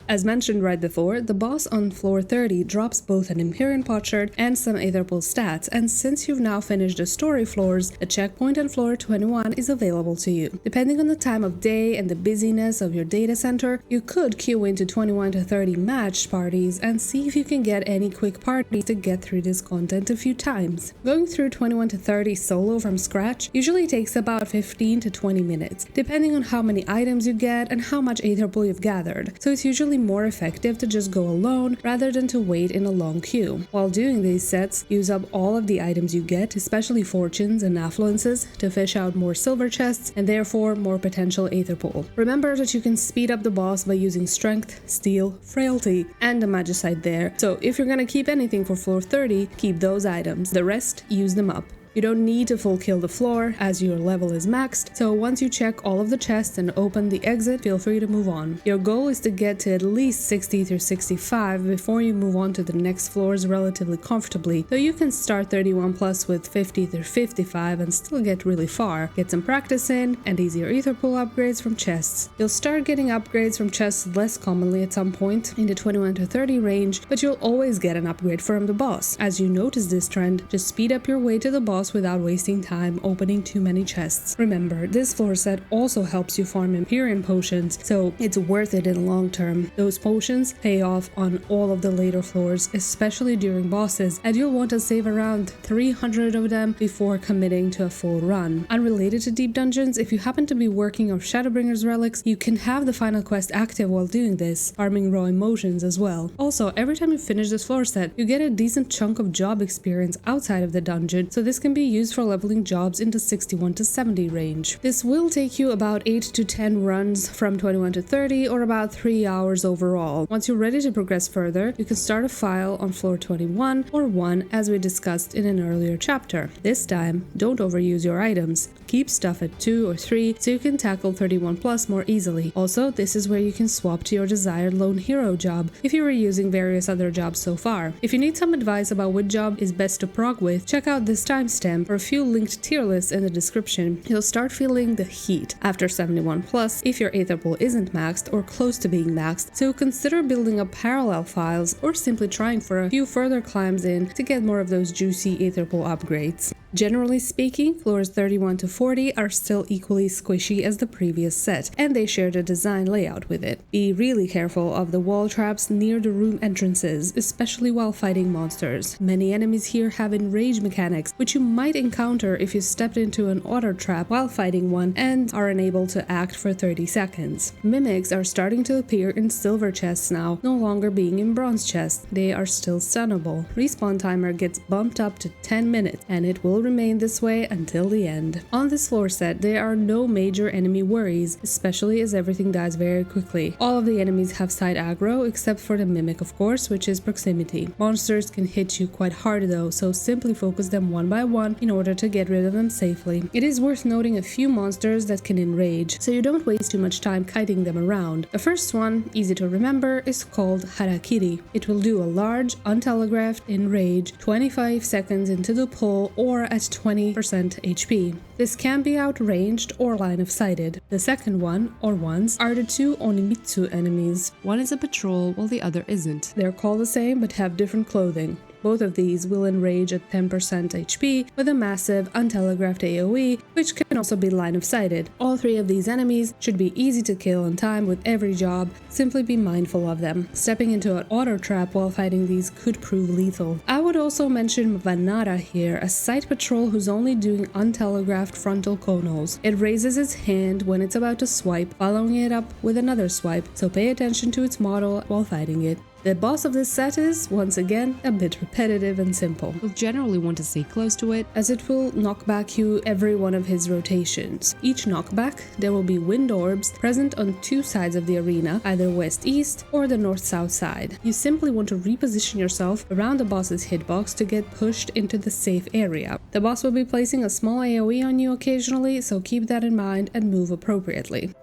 As mentioned right before, the boss on floor 30 drops both an Imperium Potsherd and some Aetherpool stats, and since you've now finished the story floors, the checkpoint on floor 21 is available to you. Depending on the time of day and the busyness of your data center, you could queue into 21 to 30 matched parties and see if you can get any quick parties to get through this content a few times. Going through 21 to 30 solo from scratch usually takes about 15 to 20 minutes, depending on how many items you get and how much Aetherpool you've gathered, so it's usually more effective to just go alone rather than to wait in a long queue. While doing these sets, use up all of the items you get, especially fortunes and affluences, to fish out more silver chests and therefore more potential Aetherpool. Remember that you can speed up the boss by using strength, steel, frailty, and a magicite there, so if you're gonna keep anything for floor 30, keep those items. The rest, use them up. You don't need to full kill the floor, as your level is maxed, so once you check all of the chests and open the exit, feel free to move on. Your goal is to get to at least 60 through 65 before you move on to the next floors relatively comfortably, though you can start 31 plus with 50 through 55 and still get really far. Get some practice in, and easier Aetherpool upgrades from chests. You'll start getting upgrades from chests less commonly at some point in the 21 to 30 range, but you'll always get an upgrade from the boss. As you notice this trend, just speed up your way to the boss without wasting time opening too many chests. Remember, this floor set also helps you farm Imperium potions, so it's worth it in the long term. Those potions pay off on all of the later floors, especially during bosses, and you'll want to save around 300 of them before committing to a full run. Unrelated to deep dungeons, if you happen to be working on Shadowbringer's relics, you can have the final quest active while doing this, farming raw emotions as well. Also, every time you finish this floor set, you get a decent chunk of job experience outside of the dungeon, so this can be used for leveling jobs into 61 to 70 range. This will take you about 8 to 10 runs from 21 to 30, or about 3 hours overall. Once you're ready to progress further, you can start a file on floor 21 or 1 as we discussed in an earlier chapter. This time, don't overuse your items. Keep stuff at 2 or 3 so you can tackle 31 plus more easily. Also, this is where you can swap to your desired lone hero job if you were using various other jobs so far. If you need some advice about which job is best to prog with, check out this timestamp timestamp or a few linked tier lists in the description, you'll start feeling the heat after 71+ if your Aetherpool isn't maxed or close to being maxed, so consider building up parallel files or simply trying for a few further climbs in to get more of those juicy Aetherpool upgrades. Generally speaking, floors 31 to 40 are still equally squishy as the previous set, and they share the design layout with it. Be really careful of the wall traps near the room entrances, especially while fighting monsters. Many enemies here have enrage mechanics, which you might encounter if you stepped into an auto trap while fighting one and are unable to act for 30 seconds. Mimics are starting to appear in silver chests now, no longer being in bronze chests. They are still stunnable. Respawn timer gets bumped up to 10 minutes, and it will remain this way until the end. On this floor set, there are no major enemy worries, especially as everything dies very quickly. All of the enemies have side aggro, except for the Mimic, of course, which is proximity. Monsters can hit you quite hard though, so simply focus them one by one in order to get rid of them safely. It is worth noting a few monsters that can enrage, so you don't waste too much time kiting them around. The first one, easy to remember, is called Harakiri. It will do a large, untelegraphed enrage 25 seconds into the pull or at 20% HP. This can be outranged or line of sighted. The second one, or ones, are the two Onimitsu enemies. One is a patrol while the other isn't. They're called the same but have different clothing. Both of these will enrage at 10% HP with a massive untelegraphed AoE, which can also be line of sighted. All three of these enemies should be easy to kill in time with every job, simply be mindful of them. Stepping into an auto trap while fighting these could prove lethal. I would also mention Vanara here, a side patrol who's only doing untelegraphed frontal conals. It raises its hand when it's about to swipe, following it up with another swipe, so pay attention to its model while fighting it. The boss of this set is, once again, a bit repetitive and simple. You'll generally want to stay close to it, as it will knock back you every one of his rotations. Each knockback, there will be wind orbs present on two sides of the arena, either west-east or the north-south side. You simply want to reposition yourself around the boss's hitbox to get pushed into the safe area. The boss will be placing a small AoE on you occasionally, so keep that in mind and move appropriately.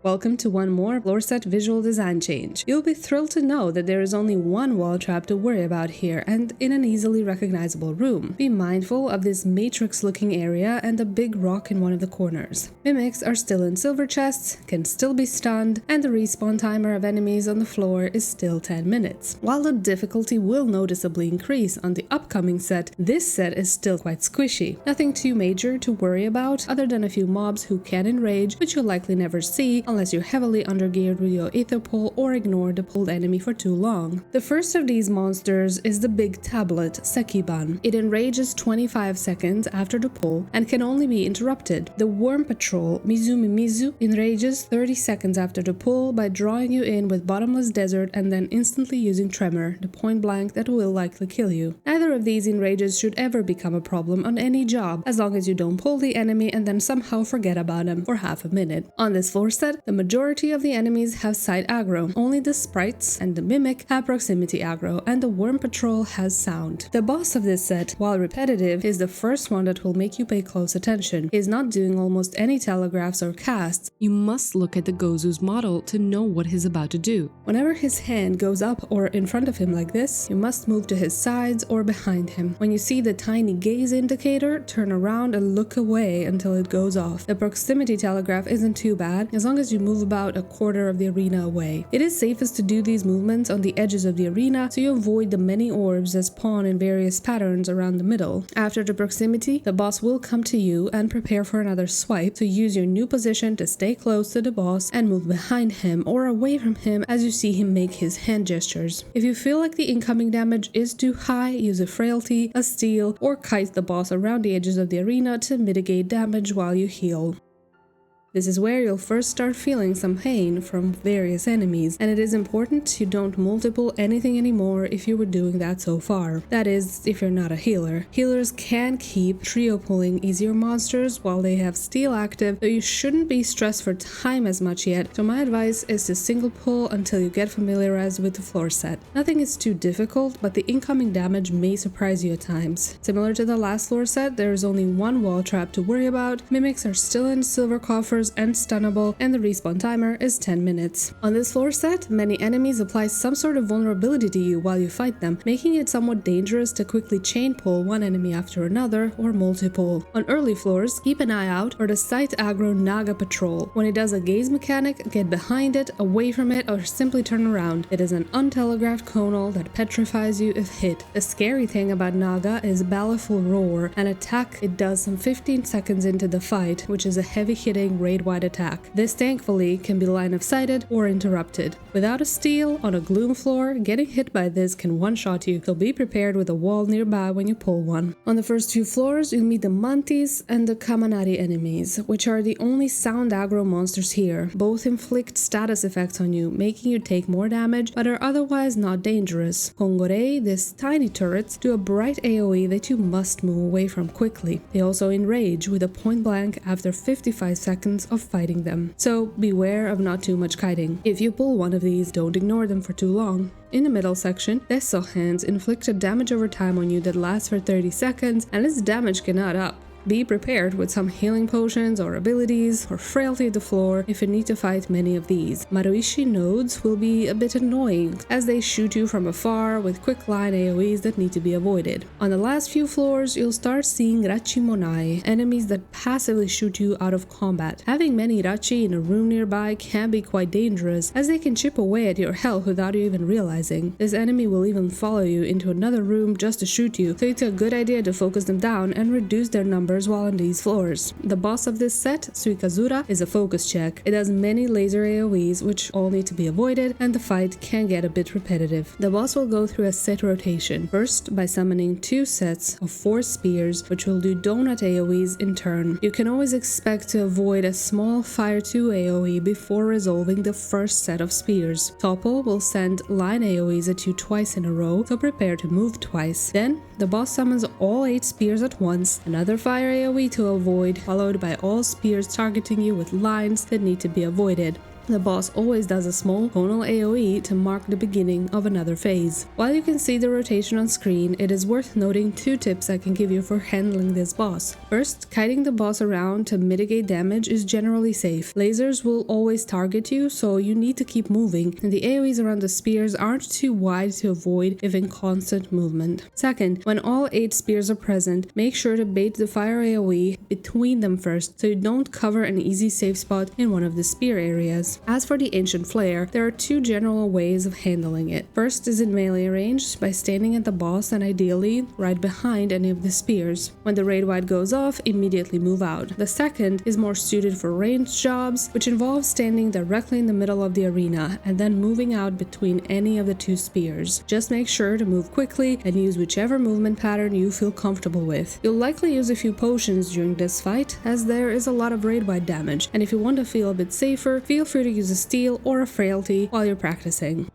Welcome to one more floor set visual design change. You'll be thrilled to know that there is only one wall trap to worry about here and in an easily recognizable room. Be mindful of this matrix looking area and a big rock in one of the corners. Mimics are still in silver chests, can still be stunned, and the respawn timer of enemies on the floor is still 10 minutes. While the difficulty will noticeably increase on the upcoming set, this set is still quite squishy. Nothing too major to worry about other than a few mobs who can enrage, which you'll likely never see unless you're heavily undergeared with your Aetherpool or ignore the pulled enemy for too long. The first of these monsters is the big tablet, Sekiban. It enrages 25 seconds after the pull and can only be interrupted. The worm patrol, Mizumi enrages 30 seconds after the pull by drawing you in with bottomless desert and then instantly using tremor, the point blank that will likely kill you. Neither of these enrages should ever become a problem on any job, as long as you don't pull the enemy and then somehow forget about him for half a minute. On this floor set, the majority of the enemies have side aggro, only the sprites and the mimic have proximity aggro, and the worm patrol has sound. The boss of this set, while repetitive, is the first one that will make you pay close attention. He is not doing almost any telegraphs or casts. You must look at the Gozu's model to know what he's about to do. Whenever his hand goes up or in front of him like this, you must move to his sides or behind him. When you see the tiny gaze indicator, turn around and look away until it goes off. The proximity telegraph isn't too bad, as long as you move about a quarter of the arena away. It is safest to do these movements on the edges of the arena so you avoid the many orbs that spawn in various patterns around the middle. After the proximity, the boss will come to you and prepare for another swipe, so use your new position to stay close to the boss and move behind him or away from him as you see him make his hand gestures. If you feel like the incoming damage is too high, use a frailty, a steal, or kite the boss around the edges of the arena to mitigate damage while you heal. This is where you'll first start feeling some pain from various enemies, and it is important you don't multiple anything anymore if you were doing that so far. That is, if you're not a healer. Healers can keep trio pulling easier monsters while they have steal active, though you shouldn't be stressed for time as much yet, so my advice is to single pull until you get familiarized with the floor set. Nothing is too difficult, but the incoming damage may surprise you at times. Similar to the last floor set, there is only one wall trap to worry about. Mimics are still in silver coffers buffers and stunnable, and the respawn timer is 10 minutes. On this floor set, many enemies apply some sort of vulnerability to you while you fight them, making it somewhat dangerous to quickly chain pull one enemy after another or multi-pull. On early floors, keep an eye out for the site aggro Naga patrol. When it does a gaze mechanic, get behind it, away from it, or simply turn around. It is an untelegraphed conal that petrifies you if hit. The scary thing about Naga is Baleful Roar, an attack it does some 15 seconds into the fight, which is a heavy-hitting raid-wide attack. This thankfully can be line-of-sighted or interrupted. Without a steal, on a gloom floor, getting hit by this can one-shot you, so be prepared with a wall nearby when you pull one. On the first few floors, you'll meet the Mantis and the Kamanari enemies, which are the only sound aggro monsters here. Both inflict status effects on you, making you take more damage, but are otherwise not dangerous. Kongorei, these tiny turrets, do a bright AoE that you must move away from quickly. They also enrage with a point blank after 55 seconds of fighting them, so beware of not too much kiting. If you pull one of these, don't ignore them for too long. In the middle section, Deso hands inflict a damage over time on you that lasts for 30 seconds, and its damage can add up. Be prepared with some healing potions or abilities or frailty at the floor if you need to fight many of these. Maruishi nodes will be a bit annoying as they shoot you from afar with quick line AoEs that need to be avoided. On the last few floors, you'll start seeing Rachimonai, enemies that passively shoot you out of combat. Having many Rachi in a room nearby can be quite dangerous as they can chip away at your health without you even realizing. This enemy will even follow you into another room just to shoot you, so it's a good idea to focus them down and reduce their numbers while on these floors. The boss of this set, Suikazura, is a focus check. It has many laser AoEs which all need to be avoided, and the fight can get a bit repetitive. The boss will go through a set rotation, first by summoning 2 sets of 4 spears which will do donut AoEs in turn. You can always expect to avoid a small Fire 2 AoE before resolving the first set of spears. Topple will send line AoEs at you twice in a row, so prepare to move twice. Then the boss summons all 8 spears at once, another fire AoE to avoid, followed by all spears targeting you with lines that need to be avoided. The boss always does a small conal AoE to mark the beginning of another phase. While you can see the rotation on screen, it is worth noting 2 tips I can give you for handling this boss. First, kiting the boss around to mitigate damage is generally safe. Lasers will always target you, so you need to keep moving, and the AoEs around the spears aren't too wide to avoid if in constant movement. Second, when all 8 spears are present, make sure to bait the fire AoE between them first, so you don't cover an easy safe spot in one of the spear areas. As for the Ancient Flare, there are 2 general ways of handling it. First is in melee range, by standing at the boss and ideally right behind any of the spears. When the raid wide goes off, immediately move out. The second is more suited for ranged jobs, which involves standing directly in the middle of the arena and then moving out between any of the 2 spears. Just make sure to move quickly and use whichever movement pattern you feel comfortable with. You'll likely use a few potions during this fight, as there is a lot of raid wide damage, and if you want to feel a bit safer, feel free to use a steal or a frailty while you're practicing.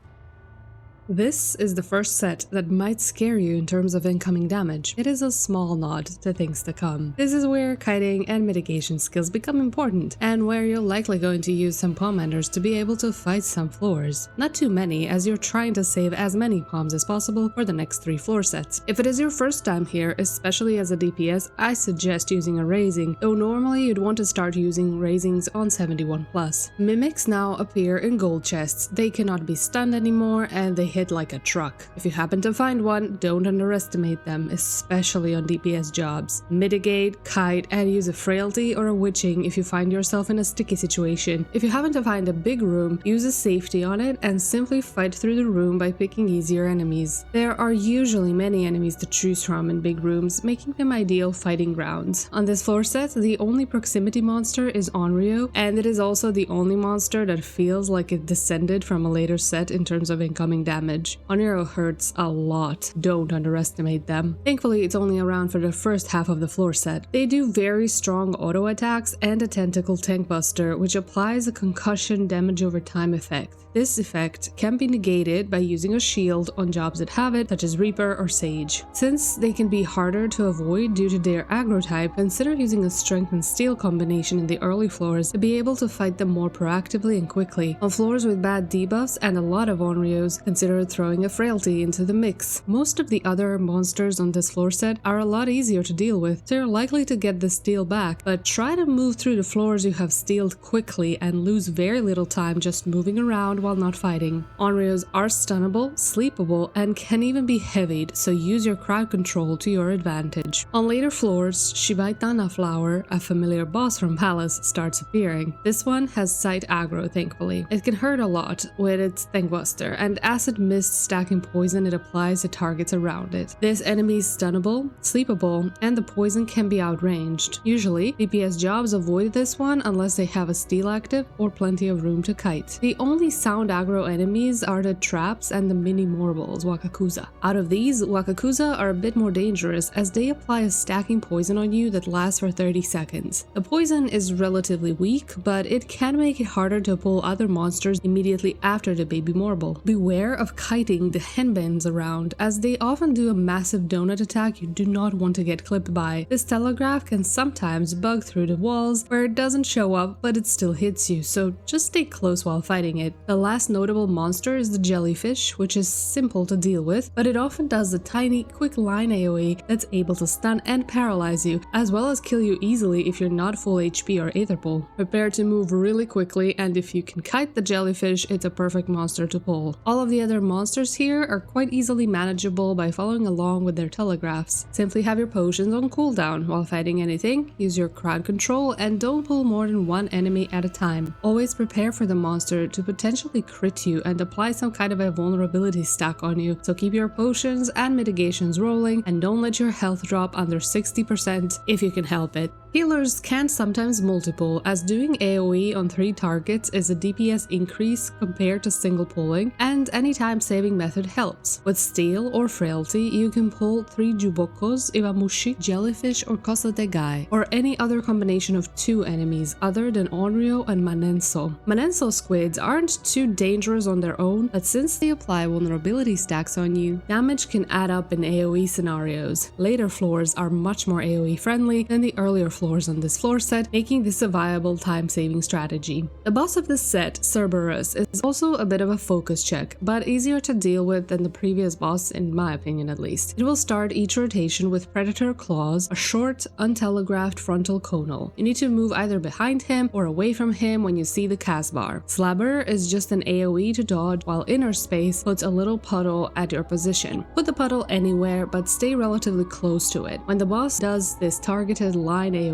This is the first set that might scare you in terms of incoming damage. It is a small nod to things to come. This is where kiting and mitigation skills become important, and where you're likely going to use some palm enders to be able to fight some floors. Not too many, as you're trying to save as many palms as possible for the next 3 floor sets. If it is your first time here, especially as a DPS, I suggest using a raising, though normally you'd want to start using raisings on 71+. Mimics now appear in gold chests. They cannot be stunned anymore, and they hit like a truck. If you happen to find one, don't underestimate them, especially on DPS jobs. Mitigate, kite, and use a frailty or a witching if you find yourself in a sticky situation. If you happen to find a big room, use a safety on it and simply fight through the room by picking easier enemies. There are usually many enemies to choose from in big rooms, making them ideal fighting grounds. On this floor set, the only proximity monster is Onryo, and it is also the only monster that feels like it descended from a later set in terms of incoming damage. Onryo hurts a lot, don't underestimate them. Thankfully, it's only around for the first half of the floor set. They do very strong auto attacks and a tentacle tank buster, which applies a concussion damage over time effect. This effect can be negated by using a shield on jobs that have it, such as Reaper or Sage. Since they can be harder to avoid due to their aggro type, consider using a strength and steel combination in the early floors to be able to fight them more proactively and quickly. On floors with bad debuffs and a lot of Onryos, consider consider throwing a frailty into the mix. Most of the other monsters on this floor set are a lot easier to deal with, so you're likely to get the steel back, but try to move through the floors you have stealed quickly and lose very little time just moving around while not fighting. Onryos are stunnable, sleepable, and can even be heavied, so use your crowd control to your advantage. On later floors, Shibaitana Flower, a familiar boss from Palace, starts appearing. This one has sight aggro, thankfully. It can hurt a lot with its Thinkbuster, and acid mist stacking poison it applies to targets around it. This enemy is stunnable, sleepable, and the poison can be outranged. Usually, DPS jobs avoid this one unless they have a steal active or plenty of room to kite. The only sound aggro enemies are the traps and the mini morbles, Wakakusa. Out of these, Wakakusa are a bit more dangerous as they apply a stacking poison on you that lasts for 30 seconds. The poison is relatively weak, but it can make it harder to pull other monsters immediately after the baby morble. Beware of kiting the henbens around, as they often do a massive donut attack you do not want to get clipped by. This telegraph can sometimes bug through the walls where it doesn't show up but it still hits you, so just stay close while fighting it. The last notable monster is the jellyfish, which is simple to deal with, but it often does a tiny, quick line AoE that's able to stun and paralyze you, as well as kill you easily if you're not full HP or Aetherpool. Prepare to move really quickly, and if you can kite the jellyfish, it's a perfect monster to pull. All of the other monsters here are quite easily manageable by following along with their telegraphs. Simply have your potions on cooldown while fighting anything, use your crowd control, and don't pull more than one enemy at a time. Always prepare for the monster to potentially crit you and apply some kind of a vulnerability stack on you, so keep your potions and mitigations rolling and don't let your health drop under 60% if you can help it. Healers can sometimes multiple, as doing AoE on 3 targets is a DPS increase compared to single pulling, and any time saving method helps. With Steel or Frailty, you can pull 3 Jubokos, Iwamushi, Jellyfish, or Kosategai, or any other combination of 2 enemies other than Onryo and Manenso. Manenso squids aren't too dangerous on their own, but since they apply vulnerability stacks on you, damage can add up in AoE scenarios. Later floors are much more AoE friendly than the earlier floors on this floor set, making this a viable time-saving strategy. The boss of this set, Cerberus, is also a bit of a focus check, but easier to deal with than the previous boss, in my opinion at least. It will start each rotation with Predator Claws, a short, untelegraphed frontal conal. You need to move either behind him or away from him when you see the cast bar. Slabber is just an AoE to dodge, while Inner Space puts a little puddle at your position. Put the puddle anywhere, but stay relatively close to it. When the boss does this targeted line AoE,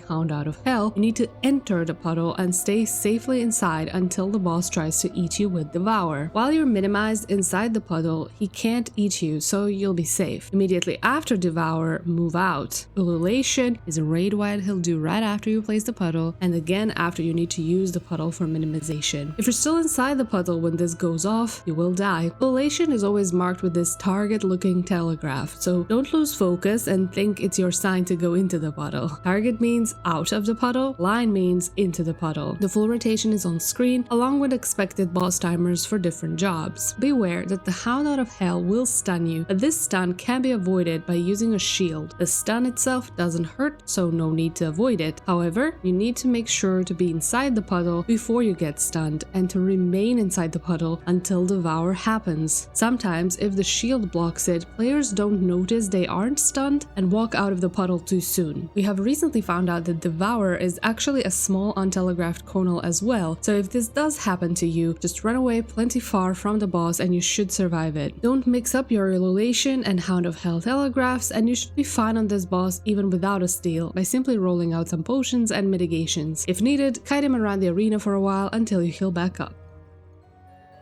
Hound Out of Hell, you need to enter the puddle and stay safely inside until the boss tries to eat you with Devour. While you're minimized inside the puddle, he can't eat you, so you'll be safe. Immediately after Devour, move out. Ululation is a raid wild he'll do right after you place the puddle, and again after you need to use the puddle for minimization. If you're still inside the puddle when this goes off, you will die. Ululation is always marked with this target-looking telegraph, so don't lose focus and think it's your sign to go into the puddle. Target means out of the puddle, line means into the puddle. The full rotation is on screen, along with expected boss timers for different jobs. Beware that the Hound Out of Hell will stun you, but this stun can be avoided by using a shield. The stun itself doesn't hurt, so no need to avoid it. However, you need to make sure to be inside the puddle before you get stunned, and to remain inside the puddle until Devour happens. Sometimes, if the shield blocks it, players don't notice they aren't stunned and walk out of the puddle too soon. We have recently found out that Devour is actually a small untelegraphed conal as well, so if this does happen to you, just run away plenty far from the boss and you should survive it. Don't mix up your Ululation and Hound of Hell telegraphs, and you should be fine on this boss even without a steal, by simply rolling out some potions and mitigations. If needed, kite him around the arena for a while until you heal back up.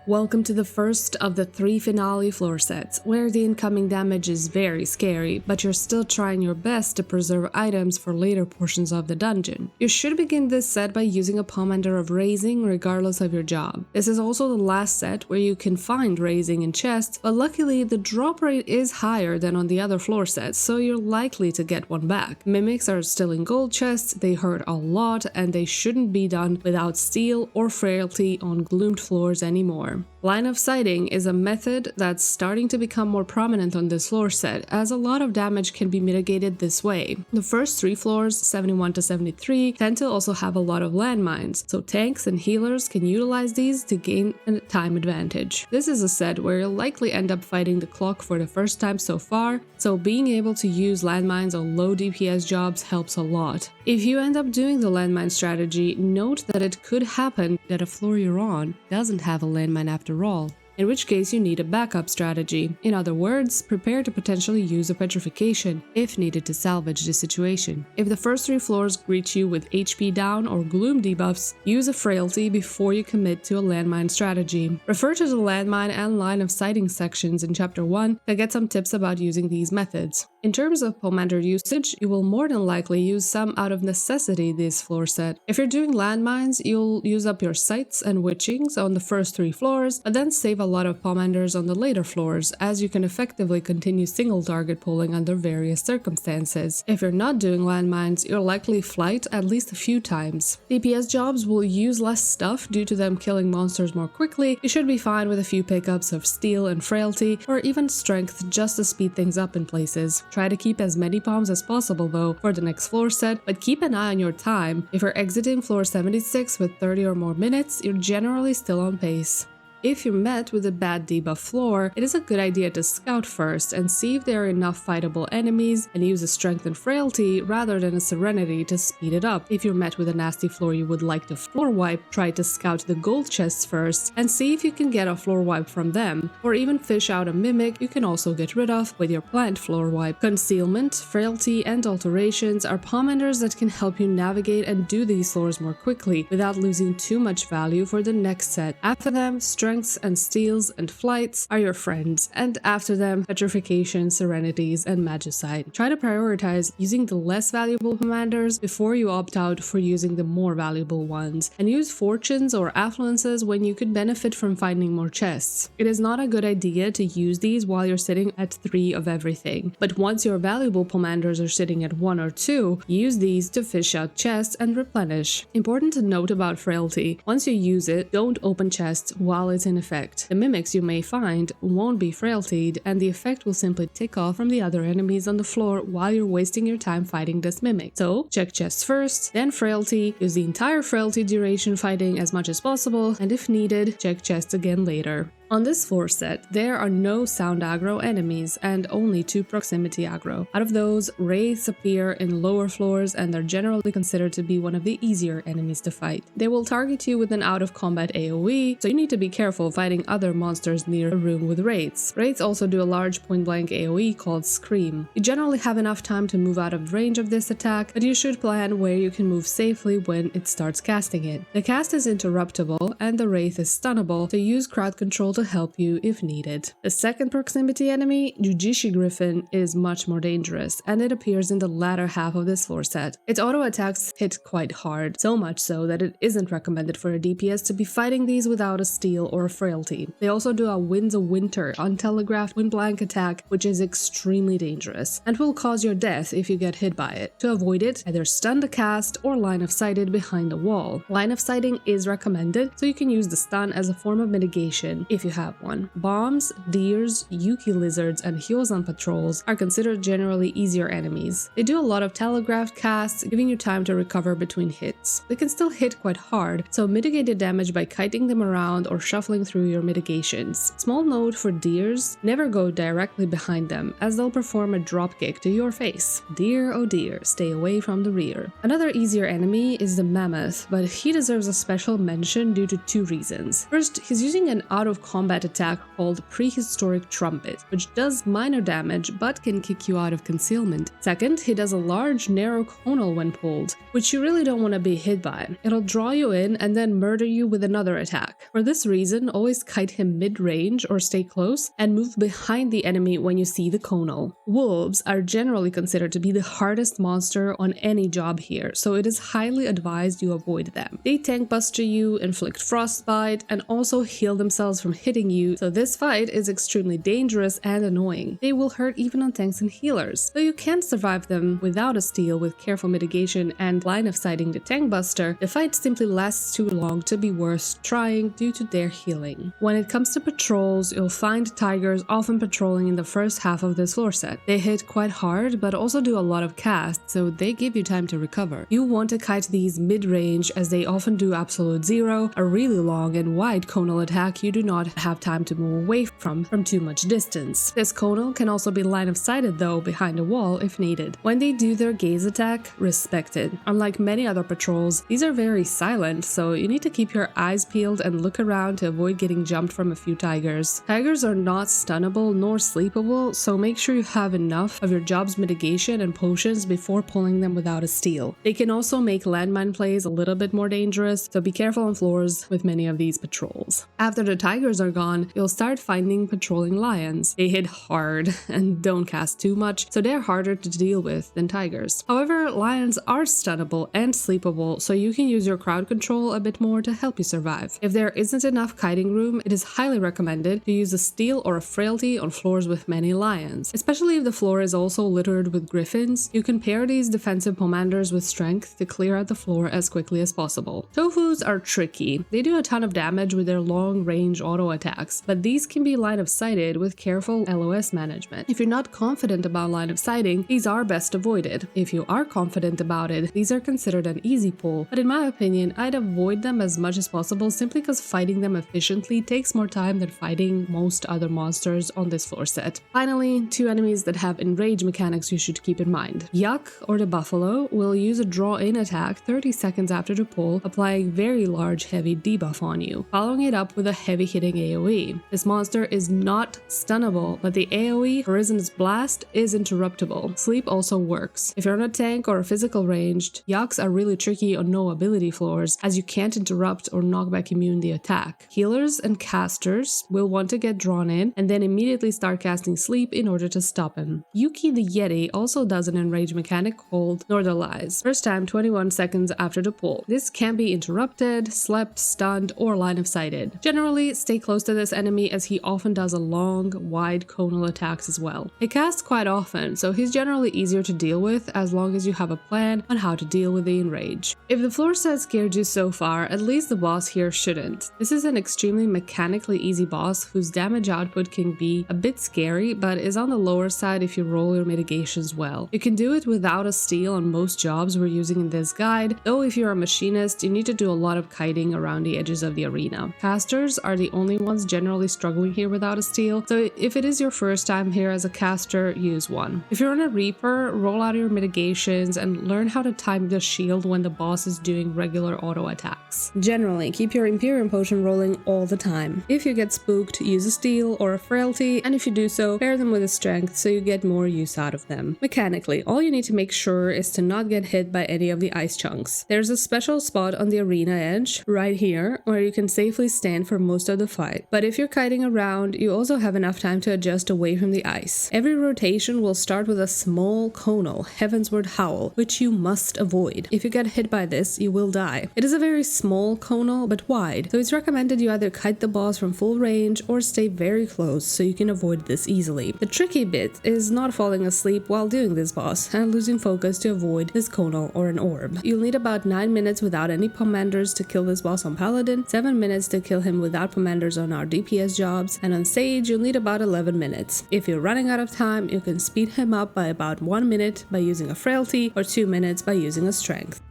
Welcome to the first of the 3 finale floor sets, where the incoming damage is very scary, but you're still trying your best to preserve items for later portions of the dungeon. You should begin this set by using a Pomander of Raising regardless of your job. This is also the last set where you can find Raising in chests, but luckily the drop rate is higher than on the other floor sets, so you're likely to get one back. Mimics are still in gold chests, they hurt a lot, and they shouldn't be done without Steel or Frailty on gloomed floors anymore. Line of sighting is a method that's starting to become more prominent on this floor set, as a lot of damage can be mitigated this way. The first 3 floors, 71 to 73, tend to also have a lot of landmines, so tanks and healers can utilize these to gain a time advantage. This is a set where you'll likely end up fighting the clock for the first time so far, so being able to use landmines on low DPS jobs helps a lot. If you end up doing the landmine strategy, note that it could happen that a floor you're on doesn't have a landmine after all, in which case you need a backup strategy. In other words, prepare to potentially use a petrification if needed to salvage the situation. If the first 3 floors greet you with HP down or gloom debuffs, use a frailty before you commit to a landmine strategy. Refer to the landmine and line of sighting sections in chapter 1 to get some tips about using these methods. In terms of pomander usage, you will more than likely use some out of necessity this floor set. If you're doing landmines, you'll use up your sights and witchings on the first 3 floors, but then save a lot of pomanders on the later floors, as you can effectively continue single target pulling under various circumstances. If you're not doing landmines, you'll likely flight at least a few times. DPS jobs will use less stuff due to them killing monsters more quickly. You should be fine with a few pickups of steel and frailty, or even strength just to speed things up in places. Try to keep as many palms as possible though for the next floor set, but keep an eye on your time. If you're exiting floor 76 with 30 or more minutes, you're generally still on pace. If you're met with a bad debuff floor, it is a good idea to scout first and see if there are enough fightable enemies and use a strength and frailty rather than a serenity to speed it up. If you're met with a nasty floor you would like to floor wipe, try to scout the gold chests first and see if you can get a floor wipe from them, or even fish out a mimic you can also get rid of with your plant floor wipe. Concealment, frailty, and alterations are pomanders that can help you navigate and do these floors more quickly without losing too much value for the next set. After them, strengths and steals and flights are your friends, and after them, petrification, serenities, and magicite. Try to prioritize using the less valuable commanders before you opt out for using the more valuable ones, and use fortunes or affluences when you could benefit from finding more chests. It is not a good idea to use these while you're sitting at 3 of everything, but once your valuable commanders are sitting at 1 or 2, use these to fish out chests and replenish. Important to note about frailty: once you use it, don't open chests while it's in effect. The mimics you may find won't be frailtied, and the effect will simply tick off from the other enemies on the floor while you're wasting your time fighting this mimic. So check chests first, then frailty, use the entire frailty duration fighting as much as possible, and if needed, check chests again later. On this floor set, there are no sound aggro enemies and only 2 proximity aggro. Out of those, wraiths appear in lower floors and are generally considered to be one of the easier enemies to fight. They will target you with an out-of-combat AoE, so you need to be careful fighting other monsters near a room with wraiths. Wraiths also do a large point-blank AoE called Scream. You generally have enough time to move out of range of this attack, but you should plan where you can move safely when it starts casting it. The cast is interruptible and the wraith is stunnable, so use crowd control to help you if needed. The second proximity enemy, Jujishi Griffin, is much more dangerous, and it appears in the latter half of this floor set. Its auto attacks hit quite hard, so much so that it isn't recommended for a DPS to be fighting these without a steal or a frailty. They also do a Winds of Winter untelegraphed wind blank attack, which is extremely dangerous and will cause your death if you get hit by it. To avoid it, either stun the cast or line of sighted behind the wall. Line of sighting is recommended, so you can use the stun as a form of mitigation if you have one. Bombs, deers, Yuki lizards, and Hyozan patrols are considered generally easier enemies. They do a lot of telegraphed casts, giving you time to recover between hits. They can still hit quite hard, so mitigate the damage by kiting them around or shuffling through your mitigations. Small note for deers: never go directly behind them, as they'll perform a dropkick to your face. Deer, oh dear, stay away from the rear. Another easier enemy is the mammoth, but he deserves a special mention due to 2 reasons. First, he's using an out-of-combat attack called Prehistoric Trumpet, which does minor damage but can kick you out of concealment. Second, he does a large narrow conal when pulled, which you really don't want to be hit by. It'll draw you in and then murder you with another attack. For this reason, always kite him mid-range or stay close and move behind the enemy when you see the conal. Wolves are generally considered to be the hardest monster on any job here, so it is highly advised you avoid them. They tank buster you, inflict frostbite, and also heal themselves from hit hitting you, so this fight is extremely dangerous and annoying. They will hurt even on tanks and healers. Though you can survive them without a steal with careful mitigation and line of sighting the tank buster, the fight simply lasts too long to be worth trying due to their healing. When it comes to patrols, you'll find tigers often patrolling in the first half of this floor set. They hit quite hard but also do a lot of casts, so they give you time to recover. You want to kite these mid-range as they often do absolute zero, a really long and wide conal attack you do not have time to move away from too much distance. This conal can also be line of sighted though behind a wall if needed. When they do their gaze attack, respect it. Unlike many other patrols, these are very silent, so you need to keep your eyes peeled and look around to avoid getting jumped from a few tigers. Tigers are not stunnable nor sleepable, so make sure you have enough of your job's mitigation and potions before pulling them without a steal. They can also make landmine plays a little bit more dangerous, so be careful on floors with many of these patrols. After the tigers are gone, you'll start finding patrolling lions. They hit hard and don't cast too much, so they're harder to deal with than tigers. However, lions are stunnable and sleepable, so you can use your crowd control a bit more to help you survive. If there isn't enough kiting room, it is highly recommended to use a steal or a frailty on floors with many lions. Especially if the floor is also littered with griffins, you can pair these defensive commanders with strength to clear out the floor as quickly as possible. Tofus are tricky. They do a ton of damage with their long-range auto attacks, but these can be line of sighted with careful LOS management. If you're not confident about line of sighting, these are best avoided. If you are confident about it, these are considered an easy pull, but in my opinion, I'd avoid them as much as possible simply because fighting them efficiently takes more time than fighting most other monsters on this floor set. Finally, two enemies that have enrage mechanics you should keep in mind. Yuck, or the buffalo, will use a draw-in attack 30 seconds after the pull, applying very large heavy debuff on you, following it up with a heavy-hitting AoE. This monster is not stunnable, but the AoE Horizon's Blast is interruptible. Sleep also works. If you're on a tank or a physical ranged, yucks are really tricky on no ability floors, as you can't interrupt or knockback immune the attack. Healers and casters will want to get drawn in and then immediately start casting sleep in order to stop him. Yuki the Yeti also does an enrage mechanic called Northern-Lies. First time 21 seconds after the pull. This can be interrupted, slept, stunned, or line of sighted. Generally, stay close to this enemy as he often does a long, wide conal attacks as well. He casts quite often, so he's generally easier to deal with as long as you have a plan on how to deal with the enrage. If the floor set scared you so far, at least the boss here shouldn't. This is an extremely mechanically easy boss whose damage output can be a bit scary, but is on the lower side if you roll your mitigations well. You can do it without a steal on most jobs we're using in this guide, though if you're a machinist, you need to do a lot of kiting around the edges of the arena. Casters are the only ones generally struggling here without a steal, so if it is your first time here as a caster, use one. If you're on a Reaper, roll out your mitigations and learn how to time the shield when the boss is doing regular auto attacks. Generally, keep your Imperium potion rolling all the time. If you get spooked, use a steal or a frailty, and if you do so, pair them with a strength so you get more use out of them. Mechanically, all you need to make sure is to not get hit by any of the ice chunks. There's a special spot on the arena edge, right here, where you can safely stand for most of the fight. But if you're kiting around, you also have enough time to adjust away from the ice. Every rotation will start with a small conal, Heavensward Howl, which you must avoid. If you get hit by this, you will die. It is a very small conal, but wide, so it's recommended you either kite the boss from full range or stay very close so you can avoid this easily. The tricky bit is not falling asleep while doing this boss and losing focus to avoid this conal or an orb. You'll need about 9 minutes without any commanders to kill this boss on Paladin, 7 minutes to kill him without commanders on our DPS jobs, and on Sage you'll need about 11 minutes. If you're running out of time, you can speed him up by about 1 minute by using a frailty or 2 minutes by using a strength.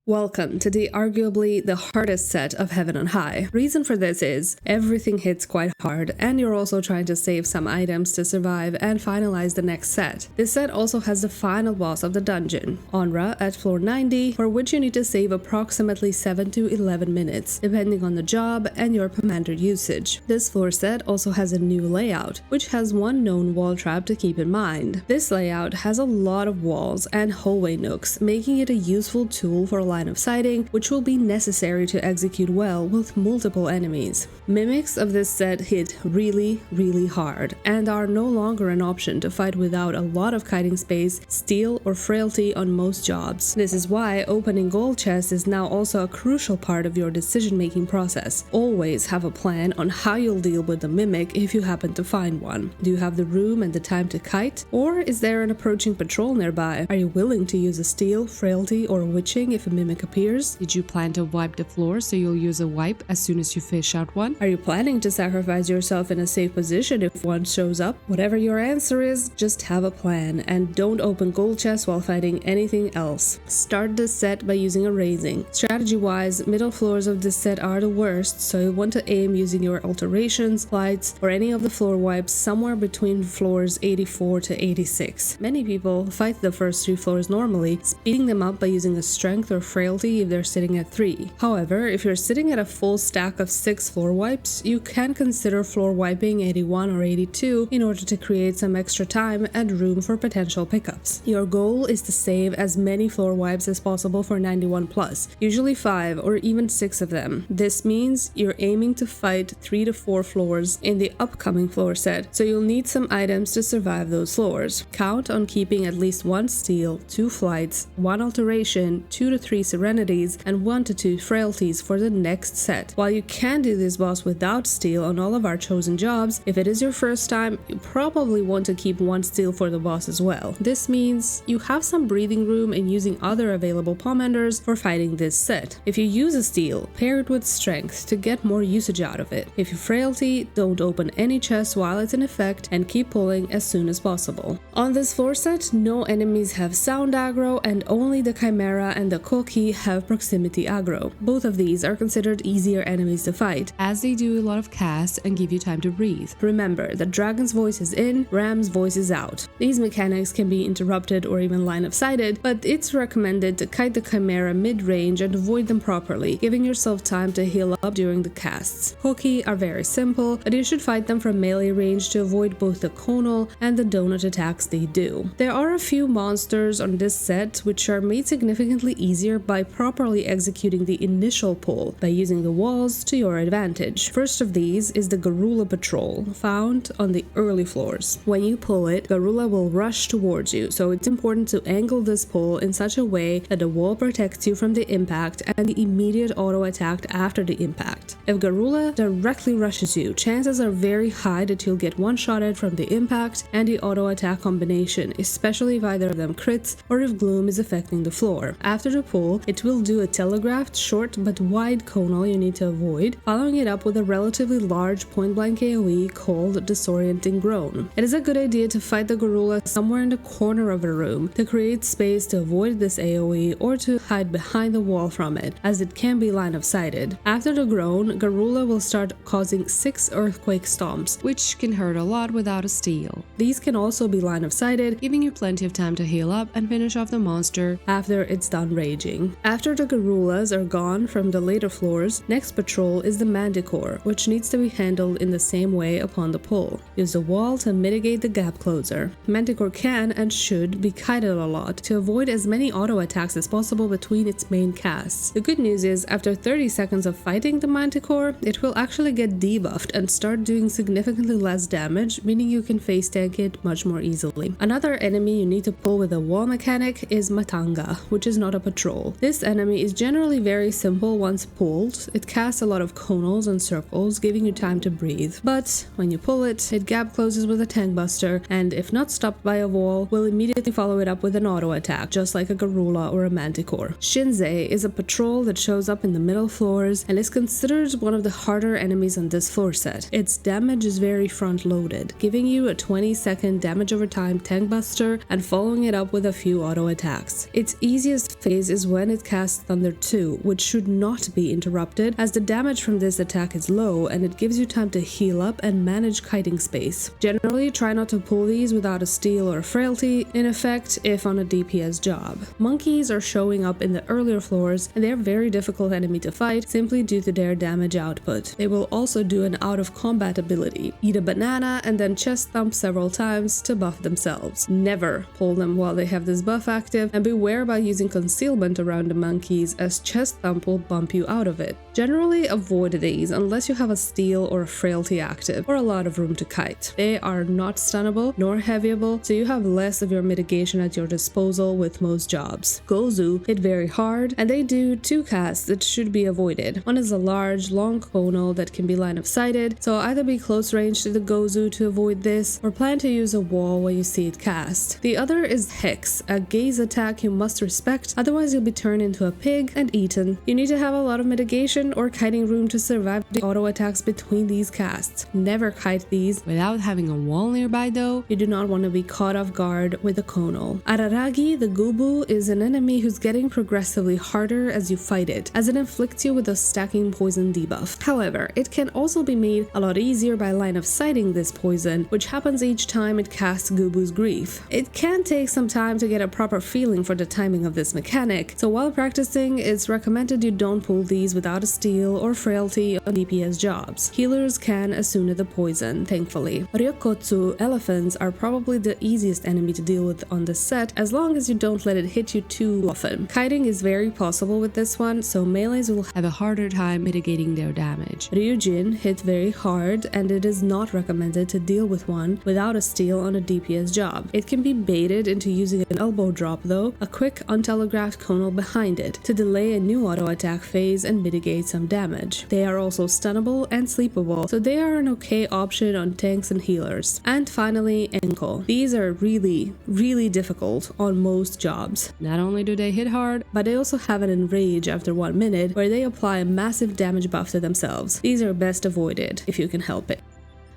Welcome to arguably the hardest set of Heaven on High. Reason for this is everything hits quite hard and you're also trying to save some items to survive and finalize the next set. This set also has the final boss of the dungeon, Onra at floor 90, for which you need to save approximately 7 to 11 minutes, depending on the job and your commander usage. This floor set also has a new layout, which has one known wall trap to keep in mind. This layout has a lot of walls and hallway nooks, making it a useful tool for line line of sighting, which will be necessary to execute well with multiple enemies. Mimics of this set hit really hard and are no longer an option to fight without a lot of kiting space, steel, or frailty on most jobs. This is why opening gold chests is now also a crucial part of your decision-making process. Always have a plan on how you'll deal with the mimic if you happen to find one. Do you have the room and the time to kite? Or is there an approaching patrol nearby? Are you willing to use a steel, frailty, or witching if a mimic appears? Did you plan to wipe the floor so you'll use a wipe as soon as you fish out one? Are you planning to sacrifice yourself in a safe position if one shows up? Whatever your answer is, just have a plan and don't open gold chests while fighting anything else. Start this set by using a raising. Strategy-wise, middle floors of this set are the worst, so you want to aim using your alterations, flights, or any of the floor wipes somewhere between floors 84 to 86. Many people fight the first 3 floors normally, speeding them up by using a strength or frailty if they're sitting at 3. However, if you're sitting at a full stack of 6 floor wipes, you can consider floor wiping 81 or 82 in order to create some extra time and room for potential pickups. Your goal is to save as many floor wipes as possible for 91 plus, usually 5 or even 6 of them. This means you're aiming to fight 3 to 4 floors in the upcoming floor set, so you'll need some items to survive those floors. Count on keeping at least 1 steel, 2 flights, 1 alteration, 2 to 3 serenities, and 1 to 2 frailties for the next set. While you can do this boss without steel on all of our chosen jobs, if it is your first time, you probably want to keep 1 steel for the boss as well. This means you have some breathing room in using other available pommanders for fighting this set. If you use a steel, pair it with strength to get more usage out of it. If you frailty, don't open any chests while it's in effect and keep pulling as soon as possible. On this floor set, no enemies have sound aggro and only the Chimera and the Koki have proximity aggro. Both of these are considered easier enemies to fight, as they do a lot of casts and give you time to breathe. Remember that Dragon's voice is in, Ram's voice is out. These mechanics can be interrupted or even line of sighted, but it's recommended to kite the Chimera mid-range and avoid them properly, giving yourself time to heal up during the casts. Koki are very simple, but you should fight them from melee range to avoid both the conal and the donut attacks they do. There are a few monsters on this set which are made significantly easier by properly executing the initial pull by using the walls to your advantage. First of these is the Garula Patrol, found on the early floors. When you pull it, Garula will rush towards you, so it's important to angle this pull in such a way that the wall protects you from the impact and the immediate auto attack after the impact. If Garula directly rushes you, chances are very high that you'll get one-shotted from the impact and the auto attack combination, especially if either of them crits or if gloom is affecting the floor. After the pull, it will do a telegraphed, short but wide conal you need to avoid, following it up with a relatively large point-blank AoE called Disorienting Groan. It is a good idea to fight the Garula somewhere in the corner of a room to create space to avoid this AoE or to hide behind the wall from it, as it can be line of sighted. After the groan, Garula will start causing 6 earthquake stomps, which can hurt a lot without a steel. These can also be line of sighted, giving you plenty of time to heal up and finish off the monster after it's done raging. After the Garulas are gone from the later floors, next patrol is the Manticore, which needs to be handled in the same way upon the pull. Use the wall to mitigate the gap closer. Manticore can and should be kited a lot to avoid as many auto attacks as possible between its main casts. The good news is, after 30 seconds of fighting the Manticore, it will actually get debuffed and start doing significantly less damage, meaning you can face tank it much more easily. Another enemy you need to pull with a wall mechanic is Matanga, which is not a patrol. This enemy is generally very simple once pulled. It casts a lot of conals and circles, giving you time to breathe. But when you pull it, it gap closes with a tank buster, and if not stopped by a wall, will immediately follow it up with an auto attack, just like a Garula or a Manticore. Shinzei is a patrol that shows up in the middle floors and is considered one of the harder enemies on this floor set. Its damage is very front-loaded, giving you a 20-second damage over time tank buster and following it up with a few auto attacks. Its easiest phase is when it casts Thunder 2, which should not be interrupted, as the damage from this attack is low and it gives you time to heal up and manage kiting space. Generally, try not to pull these without a steel or a frailty in effect if on a DPS job. Monkeys are showing up in the earlier floors and they're very difficult enemy to fight simply due to their damage output. They will also do an out of combat ability, eat a banana and then chest thump several times to buff themselves. Never pull them while they have this buff active, and beware about using concealment around the monkeys, as chest thump will bump you out of it. Generally avoid these unless you have a steal or a frailty active, or a lot of room to kite. They are not stunnable nor heavyable, so you have less of your mitigation at your disposal with most jobs. Gozu hit very hard, and they do 2 casts that should be avoided. One is a large, long conal that can be line of sighted, so either be close range to the Gozu to avoid this, or plan to use a wall when you see it cast. The other is Hex, a gaze attack you must respect, otherwise you'll be turned into a pig and eaten. You need to have a lot of mitigation or kiting room to survive the auto attacks between these casts. Never kite these Without having a wall nearby though. You do not want to be caught off guard with a conal. Araragi, the Gubu, is an enemy who's getting progressively harder as you fight it, as it inflicts you with a stacking poison debuff. However, it can also be made a lot easier by line of sighting this poison, which happens each time it casts Gubu's Grief. It can take some time to get a proper feeling for the timing of this mechanic, so while practicing, it's recommended you don't pull these without a steal or frailty on DPS jobs. Healers can assuna the poison, thankfully. Ryokotsu elephants are probably the easiest enemy to deal with on this set, as long as you don't let it hit you too often. Kiting is very possible with this one, so melees will Have a harder time mitigating their damage. Ryujin hit very hard, and it is not recommended to deal with one without a steal on a DPS job. It can be baited into using an elbow drop though, a quick untelegraphed conal behind it, to delay a new auto attack phase and mitigate some damage. They are also stunnable and sleepable, so they are an okay option on tanks and healers. And finally, Enko. These are really difficult on most jobs. Not only do they hit hard, But they also have an enrage after 1 minute, where they apply a massive damage buff to themselves. These are best avoided if you can help it.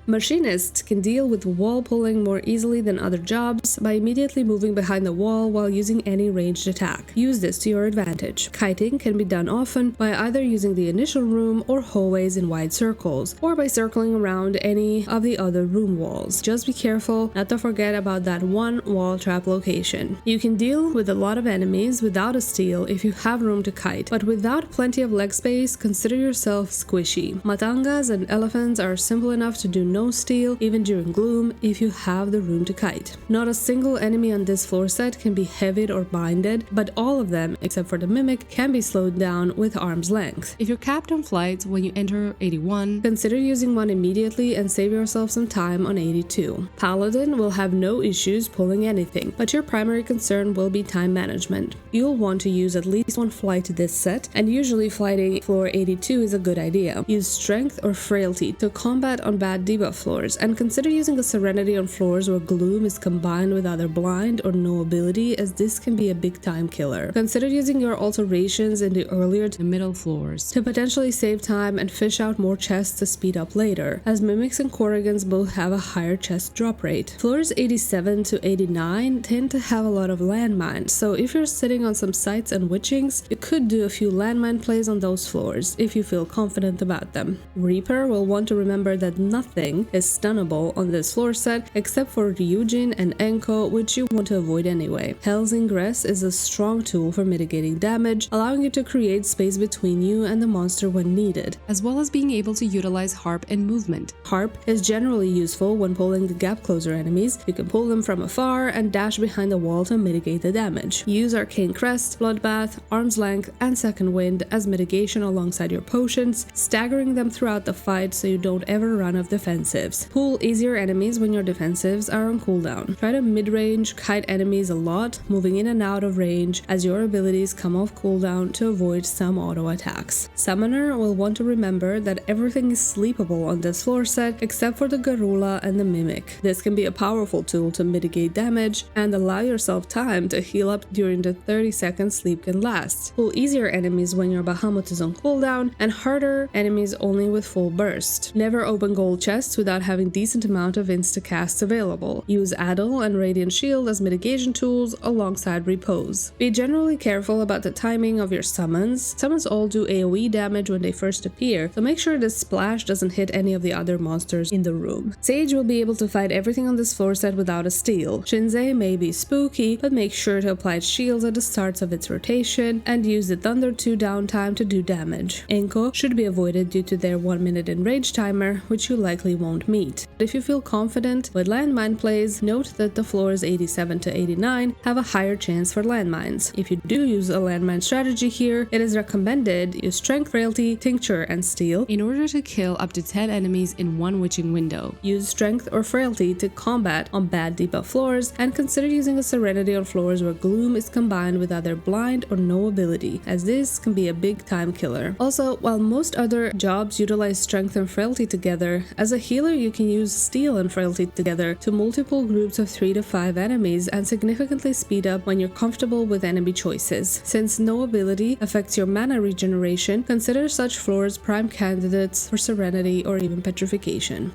Machinists can deal with wall pulling more easily than other jobs by immediately moving behind the wall while using any ranged attack. Use this to your advantage. Kiting can be done often by either using the initial room or hallways in wide circles, or by circling around any of the other room walls. Just be careful not to forget about that one wall trap location. You can deal with a lot of enemies without a steal if you have room to kite, but without plenty of leg space, consider yourself squishy. Matangas and elephants are simple enough to do no steal, even during gloom, if you have the room to kite. Not a single enemy on this floor set can be heavied or binded, but all of them, except for the Mimic, can be slowed down with arm's length. if you're capped on flights when you enter 81, Consider using one immediately and save yourself some time on 82. Paladin will have no issues pulling anything, but your primary concern will be time management. You'll want to use at least one flight this set, and usually flighting floor 82 is a good idea. Use strength or frailty to combat on bad debuff floors, and consider using a serenity on floors where gloom is combined with either blind or no ability, as this can be a big time killer. Consider using your alterations in the earlier the middle floors. to potentially save time and fish out more chests to speed up later, as Mimics and Korrigans both have a higher chest drop rate. Floors 87 to 89 tend to have a lot of landmines, so if you're sitting on some sites and witchings, you could do a few landmine plays on those floors if you feel confident about them. Reaper will want to remember that nothing is stunnable on this floor set except for Ryujin and Enko, which you want to avoid anyway. Hell's Ingress is a strong tool for mitigating damage, allowing you to create space between you and the monster when needed. As well as being able to utilize harp and movement. Harp is generally useful when pulling the gap closer enemies. You can pull them from afar and dash behind the wall to mitigate the damage. Use Arcane Crest, Bloodbath, Arm's Length, and Second Wind as mitigation alongside your potions, staggering them throughout the fight so you don't ever run off defensives. Pull easier enemies when your defensives are on cooldown. Try to mid-range kite enemies a lot, moving in and out of range as your abilities come off cooldown to avoid some auto attacks. Summoner will want to remember that everything is sleepable on this floor set except for the Garula and the Mimic. This can be a powerful tool to mitigate damage and allow yourself time to heal up during the 30-second sleep can last. Pull easier enemies when your Bahamut is on cooldown, and harder enemies only with full burst. Never open gold chests without having decent amount of insta-casts available. Use Addle and Radiant Shield as mitigation tools alongside Repose. Be generally careful about the timing of your summons. Summons all do AoE damage when they first appear, so make sure this splash doesn't hit any of the other monsters in the room. Sage will be able to fight everything on this floor set without a steal. Shinzei may be spooky, but make sure to apply shields at the starts of its rotation and use the Thunder 2 downtime to do damage. Enko should be avoided due to their 1 minute enrage timer, which you likely won't meet. If you feel confident with landmine plays, note that the floors 87 to 89 have a higher chance for landmines. If you do use a landmine strategy here, it is recommended use strength, frailty, tincture, and steel in order to kill up to 10 enemies in one witching window. Use strength or frailty to combat on bad debuff floors, and consider using a serenity on floors where gloom is combined with either blind or no ability, as this can be a big time killer. Also, while most other jobs utilize strength and frailty together, as a healer you can use steel and frailty together to multiple groups of 3 to 5 enemies and significantly speed up when you're comfortable with enemy choices. Since no ability affects your mana regeneration, consider such floors prime candidates for serenity or even petrification.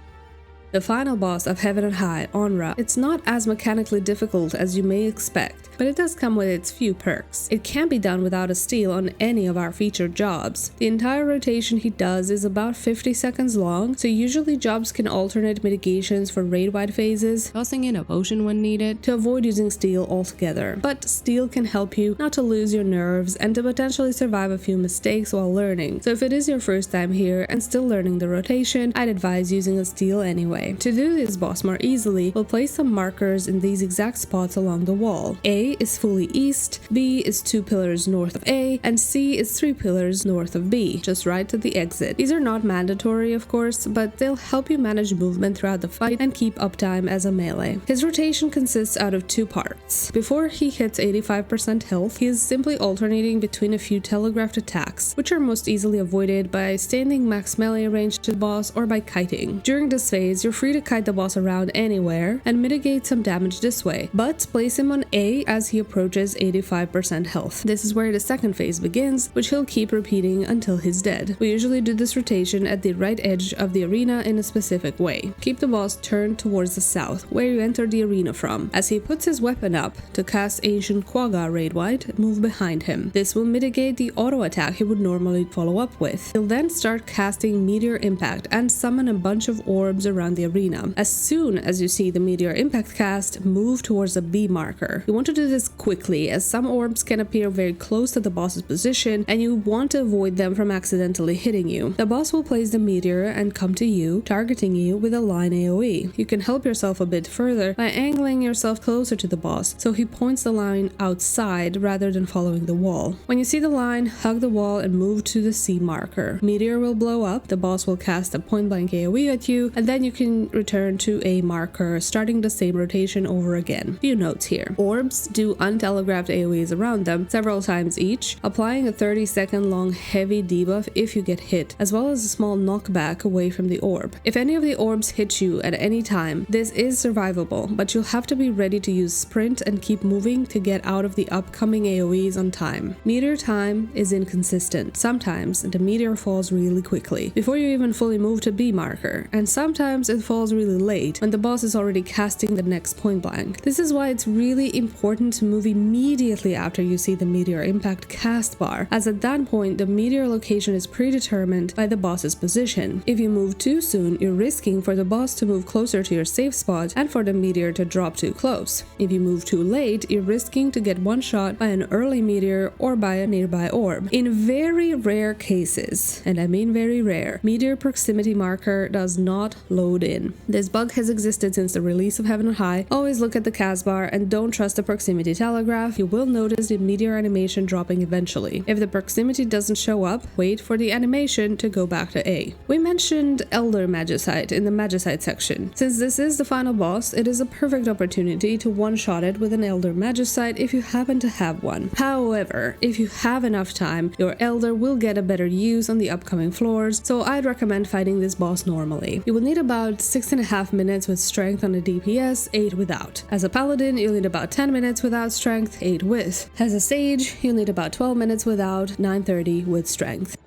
The final boss of Heaven and High, Onra, it's not as mechanically difficult as you may expect, but it does come with its few perks. It can be done without a steal on any of our featured jobs. The entire rotation he does is about 50 seconds long, so usually jobs can alternate mitigations for raid-wide phases, tossing in a potion when needed, to avoid using steel altogether. But steel can help you not to lose your nerves and to potentially survive a few mistakes while learning. So if it is your first time here and still learning the rotation, I'd advise using a steel anyway. To do this boss more easily, we'll place some markers in these exact spots along the wall. A is fully east, B is 2 pillars north of A, and C is 3 pillars north of B, just right to the exit. These are not mandatory, of course, but they'll help you manage movement throughout the fight and keep uptime as a melee. His rotation consists out of 2 parts. Before he hits 85% health, he is simply alternating between a few telegraphed attacks, which are most easily avoided by standing max melee range to the boss or by kiting. During this phase, you're free to kite the boss around anywhere and mitigate some damage this way, but place him on A as he approaches 85% health. This is where the second phase begins, which he'll keep repeating until he's dead. We usually do this rotation at the right edge of the arena in a specific way. Keep the boss turned towards the south, where you enter the arena from. As he puts his weapon up to cast Ancient Quagga raid-wide, move behind him. This will mitigate the auto attack he would normally follow up with. He'll then start casting Meteor Impact and summon a bunch of orbs around the arena. As soon as you see the Meteor Impact cast, move towards a B marker. You want to do this quickly, as some orbs can appear very close to the boss's position and you want to avoid them from accidentally hitting you. The boss will place the meteor and come to you, targeting you with a line AoE. You can help yourself a bit further by angling yourself closer to the boss, so he points the line outside rather than following the wall. When you see the line, hug the wall and move to the C marker. Meteor will blow up, the boss will cast a point blank AoE at you, and then you can return to A marker, starting the same rotation over again. Few notes here. Orbs do untelegraphed AoEs around them several times each, applying a 30-second long heavy debuff if you get hit, as well as a small knockback away from the orb. If any of the orbs hit you at any time, this is survivable, but you'll have to be ready to use sprint and keep moving to get out of the upcoming AoEs on time. Meteor time is inconsistent. Sometimes the meteor falls really quickly, before you even fully move to B marker, and sometimes it falls really late when the boss is already casting the next point blank. This is why it's really important to move immediately after you see the Meteor Impact cast bar, as at that point the meteor location is predetermined by the boss's position. If you move too soon, you're risking for the boss to move closer to your safe spot and for the meteor to drop too close. If you move too late, you're risking to get one shot by an early meteor or by a nearby orb. In very rare cases, and I mean very rare, meteor proximity marker does not load in. This bug has existed since the release of Heaven and High. Always look at the cast bar and don't trust the proximity telegraph. You will notice the meteor animation dropping eventually. If the proximity doesn't show up, wait for the animation to go back to A. We mentioned Elder Magicite in the Magicite section. Since this is the final boss, it is a perfect opportunity to one-shot it with an Elder Magicite if you happen to have one. However, if you have enough time, your Elder will get a better use on the upcoming floors, so I'd recommend fighting this boss normally. You will need about 6.5 minutes with strength on a DPS, 8 without. As a paladin, you'll need about 10 minutes without strength, 8 with. As a sage, you'll need about 12 minutes without, 9:30 with strength.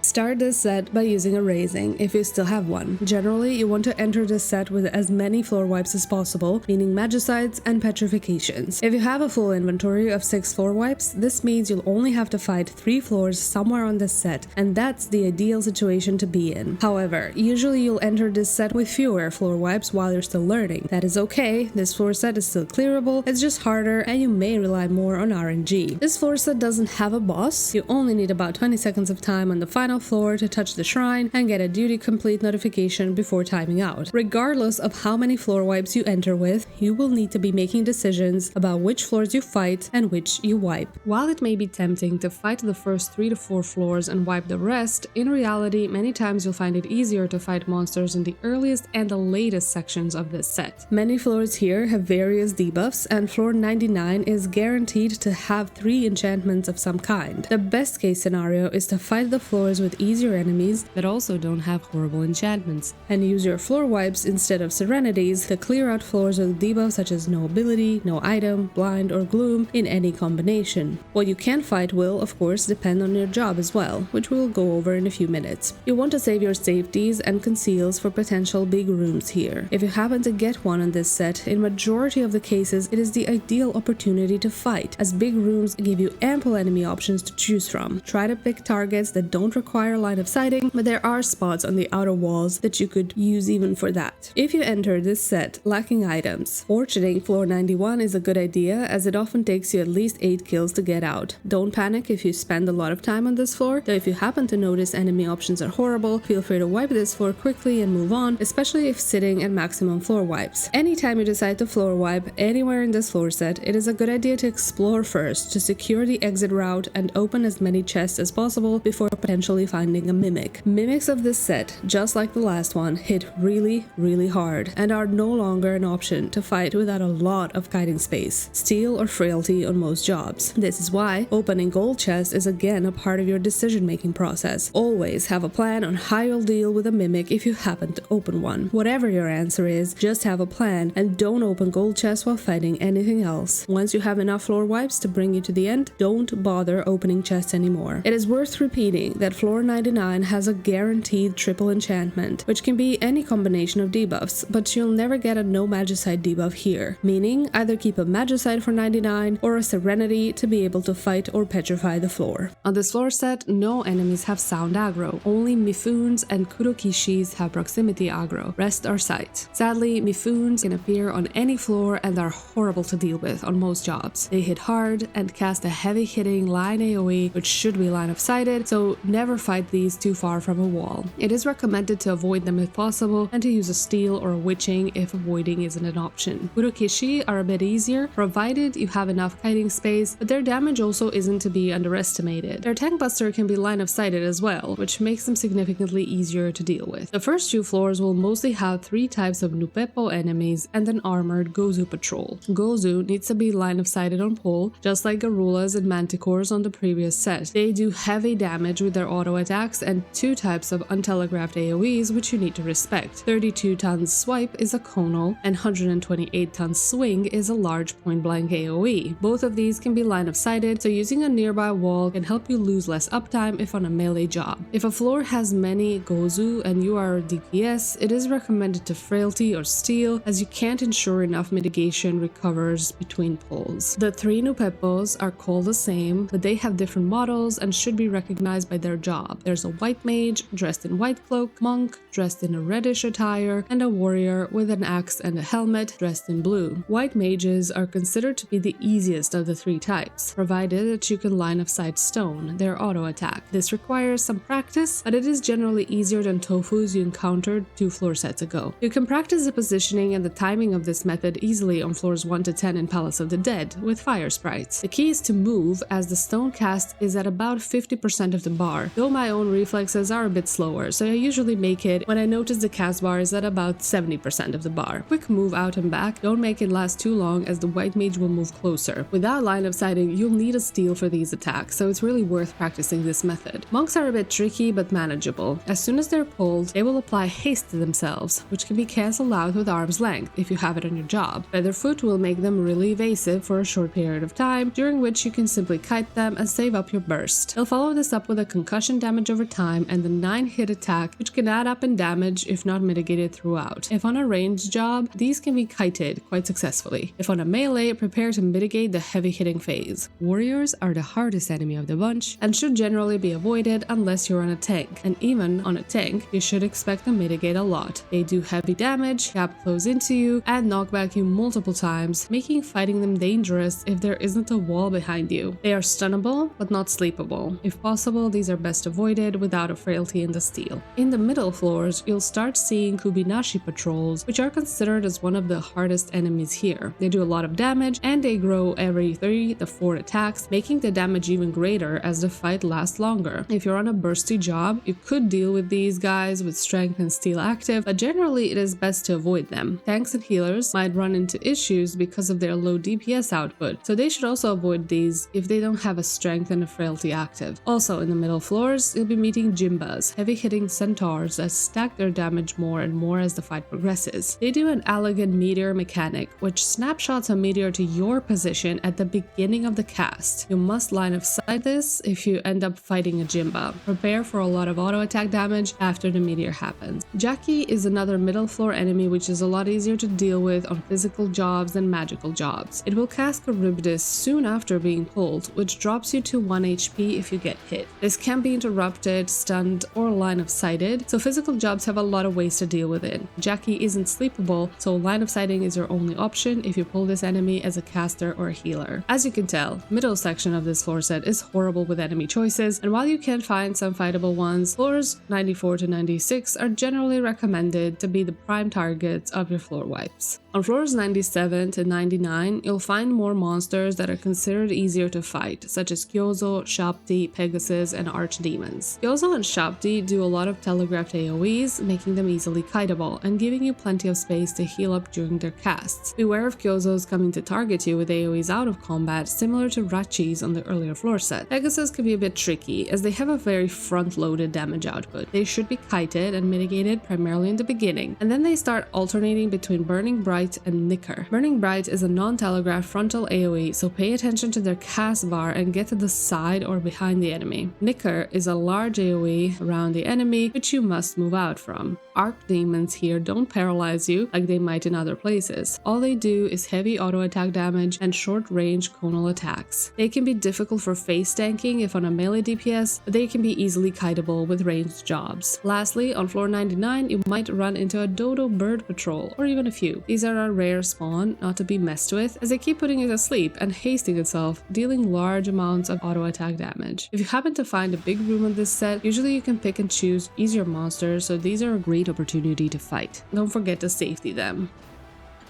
Start this set by using a raising, if you still have one. Generally, you want to enter this set with as many floor wipes as possible, meaning magicites and petrifications. If you have a full inventory of 6 floor wipes, this means you'll only have to fight 3 floors somewhere on this set, and that's the ideal situation to be in. However, usually you'll enter this set with fewer floor wipes while you're still learning. That is okay, this floor set is still clearable, it's just harder and you may rely more on RNG. This floor set doesn't have a boss, you only need about 20 seconds of time on the final enough floor to touch the shrine and get a duty complete notification before timing out. Regardless of how many floor wipes you enter with, you will need to be making decisions about which floors you fight and which you wipe. While it may be tempting to fight the first 3 to 4 floors and wipe the rest, in reality, many times you'll find it easier to fight monsters in the earliest and the latest sections of this set. Many floors here have various debuffs, and floor 99 is guaranteed to have 3 enchantments of some kind. The best case scenario is to fight the floors with easier enemies that also don't have horrible enchantments, and use your floor wipes instead of serenities to clear out floors with debuffs such as no ability, no item, blind, or gloom in any combination. What you can fight will, of course, depend on your job as well, which we will go over in a few minutes. You want to save your safeties and conceals for potential big rooms here. If you happen to get one in this set, in majority of the cases it is the ideal opportunity to fight, as big rooms give you ample enemy options to choose from. Try to pick targets that don't require line of sighting, but there are spots on the outer walls that you could use even for that. If you enter this set lacking items, fortuning floor 91 is a good idea, as it often takes you at least 8 kills to get out. Don't panic if you spend a lot of time on this floor, though if you happen to notice enemy options are horrible, feel free to wipe this floor quickly and move on, especially if sitting at maximum floor wipes. Anytime you decide to floor wipe anywhere in this floor set, it is a good idea to explore first to secure the exit route and open as many chests as possible before potentially finding a mimic. Mimics of this set, just like the last one, hit really hard and are no longer an option to fight without a lot of kiting space, steal or frailty on most jobs. This is why opening gold chests is again a part of your decision making process. Always have a plan on how you'll deal with a mimic if you happen to open one. Whatever your answer is, just have a plan and don't open gold chests while fighting anything else. Once you have enough floor wipes to bring you to the end, don't bother opening chests anymore. It is worth repeating that floor 99 has a guaranteed triple enchantment, which can be any combination of debuffs, but you'll never get a no magicite debuff here, meaning either keep a magicite for 99 or a serenity to be able to fight or petrify the floor. On this floor set, no enemies have sound aggro, only Mifunes and Kurokishis have proximity aggro, rest are sight. Sadly, Mifunes can appear on any floor and are horrible to deal with on most jobs. They hit hard and cast a heavy hitting line AoE, which should be line of sighted, so never fight these too far from a wall. It is recommended to avoid them if possible and to use a steal or a witching if avoiding isn't an option. Kurokishi are a bit easier, provided you have enough kiting space, but their damage also isn't to be underestimated. Their tank buster can be line of sighted as well, which makes them significantly easier to deal with. The first 2 floors will mostly have 3 types of Nupeppo enemies and an armored Gozu patrol. Gozu needs to be line of sighted on pole, just like Garulas and Manticores on the previous set. They do heavy damage with their auto attacks and 2 types of untelegraphed AoEs, which you need to respect. 32 tons swipe is a conal and 128 tons swing is a large point blank AoE. Both of these can be line of sighted, so using a nearby wall can help you lose less uptime if on a melee job. If a floor has many Gozu and you are DPS, it is recommended to frailty or steal, as you can't ensure enough mitigation recovers between pulls. The 3 Nupeppos are called the same, but they have different models and should be recognized by their job. There's a white mage dressed in white cloak, monk dressed in a reddish attire, and a warrior with an axe and a helmet dressed in blue. White mages are considered to be the easiest of the 3 types, provided that you can line of sight stone, their auto attack. This requires some practice, but it is generally easier than Tofus you encountered 2 floor sets ago. You can practice the positioning and the timing of this method easily on floors 1 to 10 in Palace of the Dead with fire sprites. The key is to move, as the stone cast is at about 50% of the bar, though my own reflexes are a bit slower, so I usually make it when I notice the cast bar is at about 70% of the bar. Quick move out and back, don't make it last too long as the white mage will move closer. Without line of sighting, you'll need a steal for these attacks, so it's really worth practicing this method. Monks are a bit tricky but manageable. As soon as they're pulled, they will apply haste to themselves, which can be cancelled out with arm's length if you have it on your job. Featherfoot will make them really evasive for a short period of time, during which you can simply kite them and save up your burst. They'll follow this up with a concussion damage over time and the 9-hit attack, which can add up in damage if not mitigated throughout. If on a ranged job, these can be kited quite successfully. If on a melee, prepare to mitigate the heavy hitting phase. Warriors are the hardest enemy of the bunch and should generally be avoided unless you're on a tank, and even on a tank, you should expect to mitigate a lot. They do heavy damage, gap close into you, and knock back you multiple times, making fighting them dangerous if there isn't a wall behind you. They are stunnable, but not sleepable. If possible, these are best avoided without a frailty in the steel. In the middle floors, you'll start seeing Kubinashi patrols, which are considered as one of the hardest enemies here. They do a lot of damage and they grow every 3 to 4 attacks, making the damage even greater as the fight lasts longer. If you're on a bursty job, you could deal with these guys with strength and steel active, but generally it is best to avoid them. Tanks and healers might run into issues because of their low DPS output, so they should also avoid these if they don't have a strength and a frailty active. Also in the middle floors, you'll be meeting Jimbas, heavy-hitting centaurs that stack their damage more and more as the fight progresses. They do an elegant meteor mechanic, which snapshots a meteor to your position at the beginning of the cast. You must line of sight this if you end up fighting a Jimba. Prepare for a lot of auto attack damage after the meteor happens. Jackie is another middle floor enemy which is a lot easier to deal with on physical jobs than magical jobs. It will cast Charybdis soon after being pulled, which drops you to 1 HP if you get hit. This can be interrupted, stunned, or line of sighted, so physical jobs have a lot of ways to deal with it. Jackie isn't sleepable, so line of sighting is your only option if you pull this enemy as a caster or a healer. As you can tell, middle section of this floor set is horrible with enemy choices, and while you can find some fightable ones, floors 94 to 96 are generally recommended to be the prime targets of your floor wipes. On floors 97 to 99, you'll find more monsters that are considered easier to fight, such as Kyozo, Shapti, Pegasus, and Archdemons. Kyozo and Shapti do a lot of telegraphed AoEs, making them easily kiteable and giving you plenty of space to heal up during their casts. Beware of Kyozos coming to target you with AoEs out of combat, similar to Rachis on the earlier floor set. Pegasus can be a bit tricky, as they have a very front-loaded damage output. They should be kited and mitigated primarily in the beginning, and then they start alternating between Burning Bright and Nicker. Burning Bright is a non-telegraphed frontal AoE, so pay attention to their cast bar and get to the side or behind the enemy. Nicker is a large AoE around the enemy, which you must move out from. Archdemons here don't paralyze you like they might in other places. All they do is heavy auto attack damage and short-range conal attacks. They can be difficult for face tanking if on a melee DPS, but they can be easily kiteable with ranged jobs. Lastly, on floor 99, you might run into a Dodo Bird Patrol, or even a few. These are a rare spawn, not to be messed with, as they keep putting it asleep and hasting itself, dealing large amounts of auto attack damage. If you happen to find a big room in this set, usually you can pick and choose easier monsters, so these are a great opportunity to fight. Don't forget to safety them.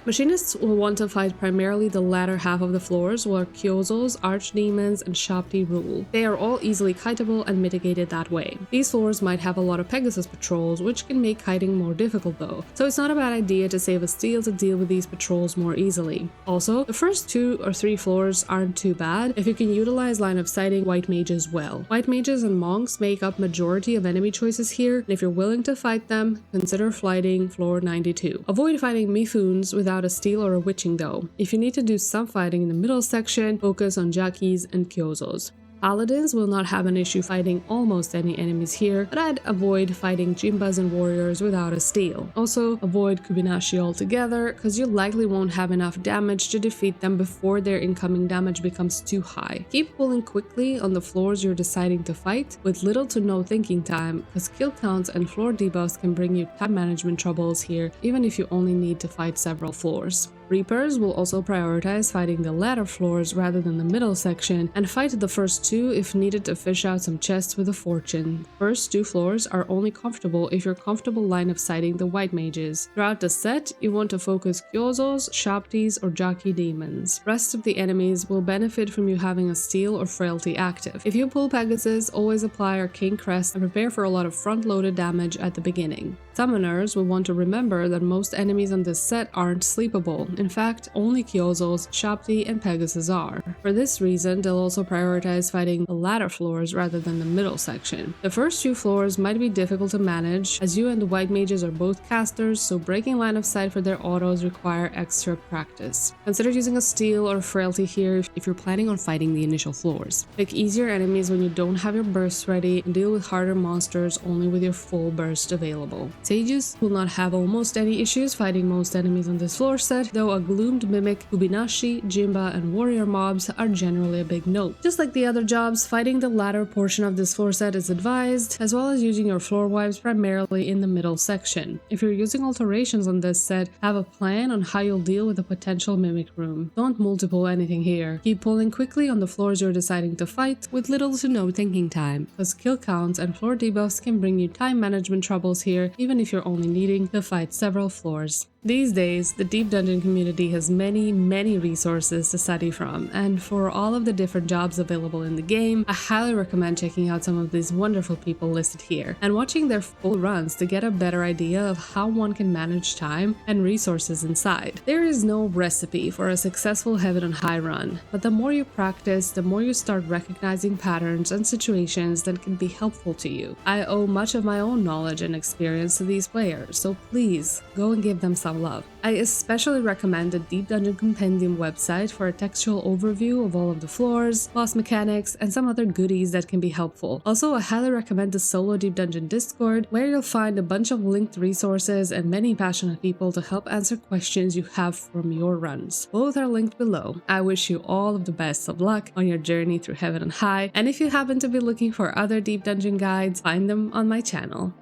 Machinists will want to fight primarily the latter half of the floors, where Kyozos, Archdemons, and Shapti rule. They are all easily kiteable and mitigated that way. These floors might have a lot of Pegasus patrols, which can make kiting more difficult though, so it's not a bad idea to save a steel to deal with these patrols more easily. Also, the first 2 or 3 floors aren't too bad if you can utilize line of sighting white mages well. White mages and monks make up majority of enemy choices here, and if you're willing to fight them, consider flighting floor 92. Avoid fighting Mifuns without a steel or a witching though. If you need to do some fighting in the middle section, focus on Jackies and Kyozos. Paladins will not have an issue fighting almost any enemies here, but I'd avoid fighting Jimbas and warriors without a steel. Also, avoid Kubinashi altogether, cause you likely won't have enough damage to defeat them before their incoming damage becomes too high. Keep pulling quickly on the floors you're deciding to fight, with little to no thinking time, cause kill counts and floor debuffs can bring you time management troubles here, even if you only need to fight several floors. Reapers will also prioritize fighting the latter floors rather than the middle section, and fight the first 2 if needed to fish out some chests with a fortune. First 2 floors are only comfortable if you're comfortable line of sighting the white mages. Throughout the set, you want to focus Kyozos, Shaptis, or Jacki demons. Rest of the enemies will benefit from you having a steel or frailty active. If you pull Pegasus, always apply Arcane Crest and prepare for a lot of front-loaded damage at the beginning. Summoners will want to remember that most enemies on this set aren't sleepable. In fact, only Kyozos, Shapti, and Pegasus are. For this reason, they'll also prioritize fighting the latter floors rather than the middle section. The first few floors might be difficult to manage, as you and the white mages are both casters, so breaking line of sight for their autos require extra practice. Consider using a steel or frailty here if you're planning on fighting the initial floors. Pick easier enemies when you don't have your bursts ready, and deal with harder monsters only with your full burst available. Sages will not have almost any issues fighting most enemies on this floor set, though though a gloomed mimic, Ubinashi, Jimba, and warrior mobs are generally a big note. Just like the other jobs, fighting the latter portion of this floor set is advised, as well as using your floor wipes primarily in the middle section. If you're using alterations on this set, have a plan on how you'll deal with a potential mimic room. Don't multiple anything here. Keep pulling quickly on the floors you're deciding to fight, with little to no thinking time, because kill counts and floor debuffs can bring you time management troubles here, even if you're only needing to fight several floors. These days, the Deep Dungeon community has many resources to study from, and for all of the different jobs available in the game, I highly recommend checking out some of these wonderful people listed here, and watching their full runs to get a better idea of how one can manage time and resources inside. There is no recipe for a successful Heaven on High run, but the more you practice, the more you start recognizing patterns and situations that can be helpful to you. I owe much of my own knowledge and experience to these players, so please go and give them some love. I especially recommend the Deep Dungeon Compendium website for a textual overview of all of the floors, boss mechanics, and some other goodies that can be helpful. Also, I highly recommend the Solo Deep Dungeon Discord, where you'll find a bunch of linked resources and many passionate people to help answer questions you have from your runs. Both are linked below. I wish you all of the best of luck on your journey through Heaven on High, and if you happen to be looking for other Deep Dungeon guides, find them on my channel.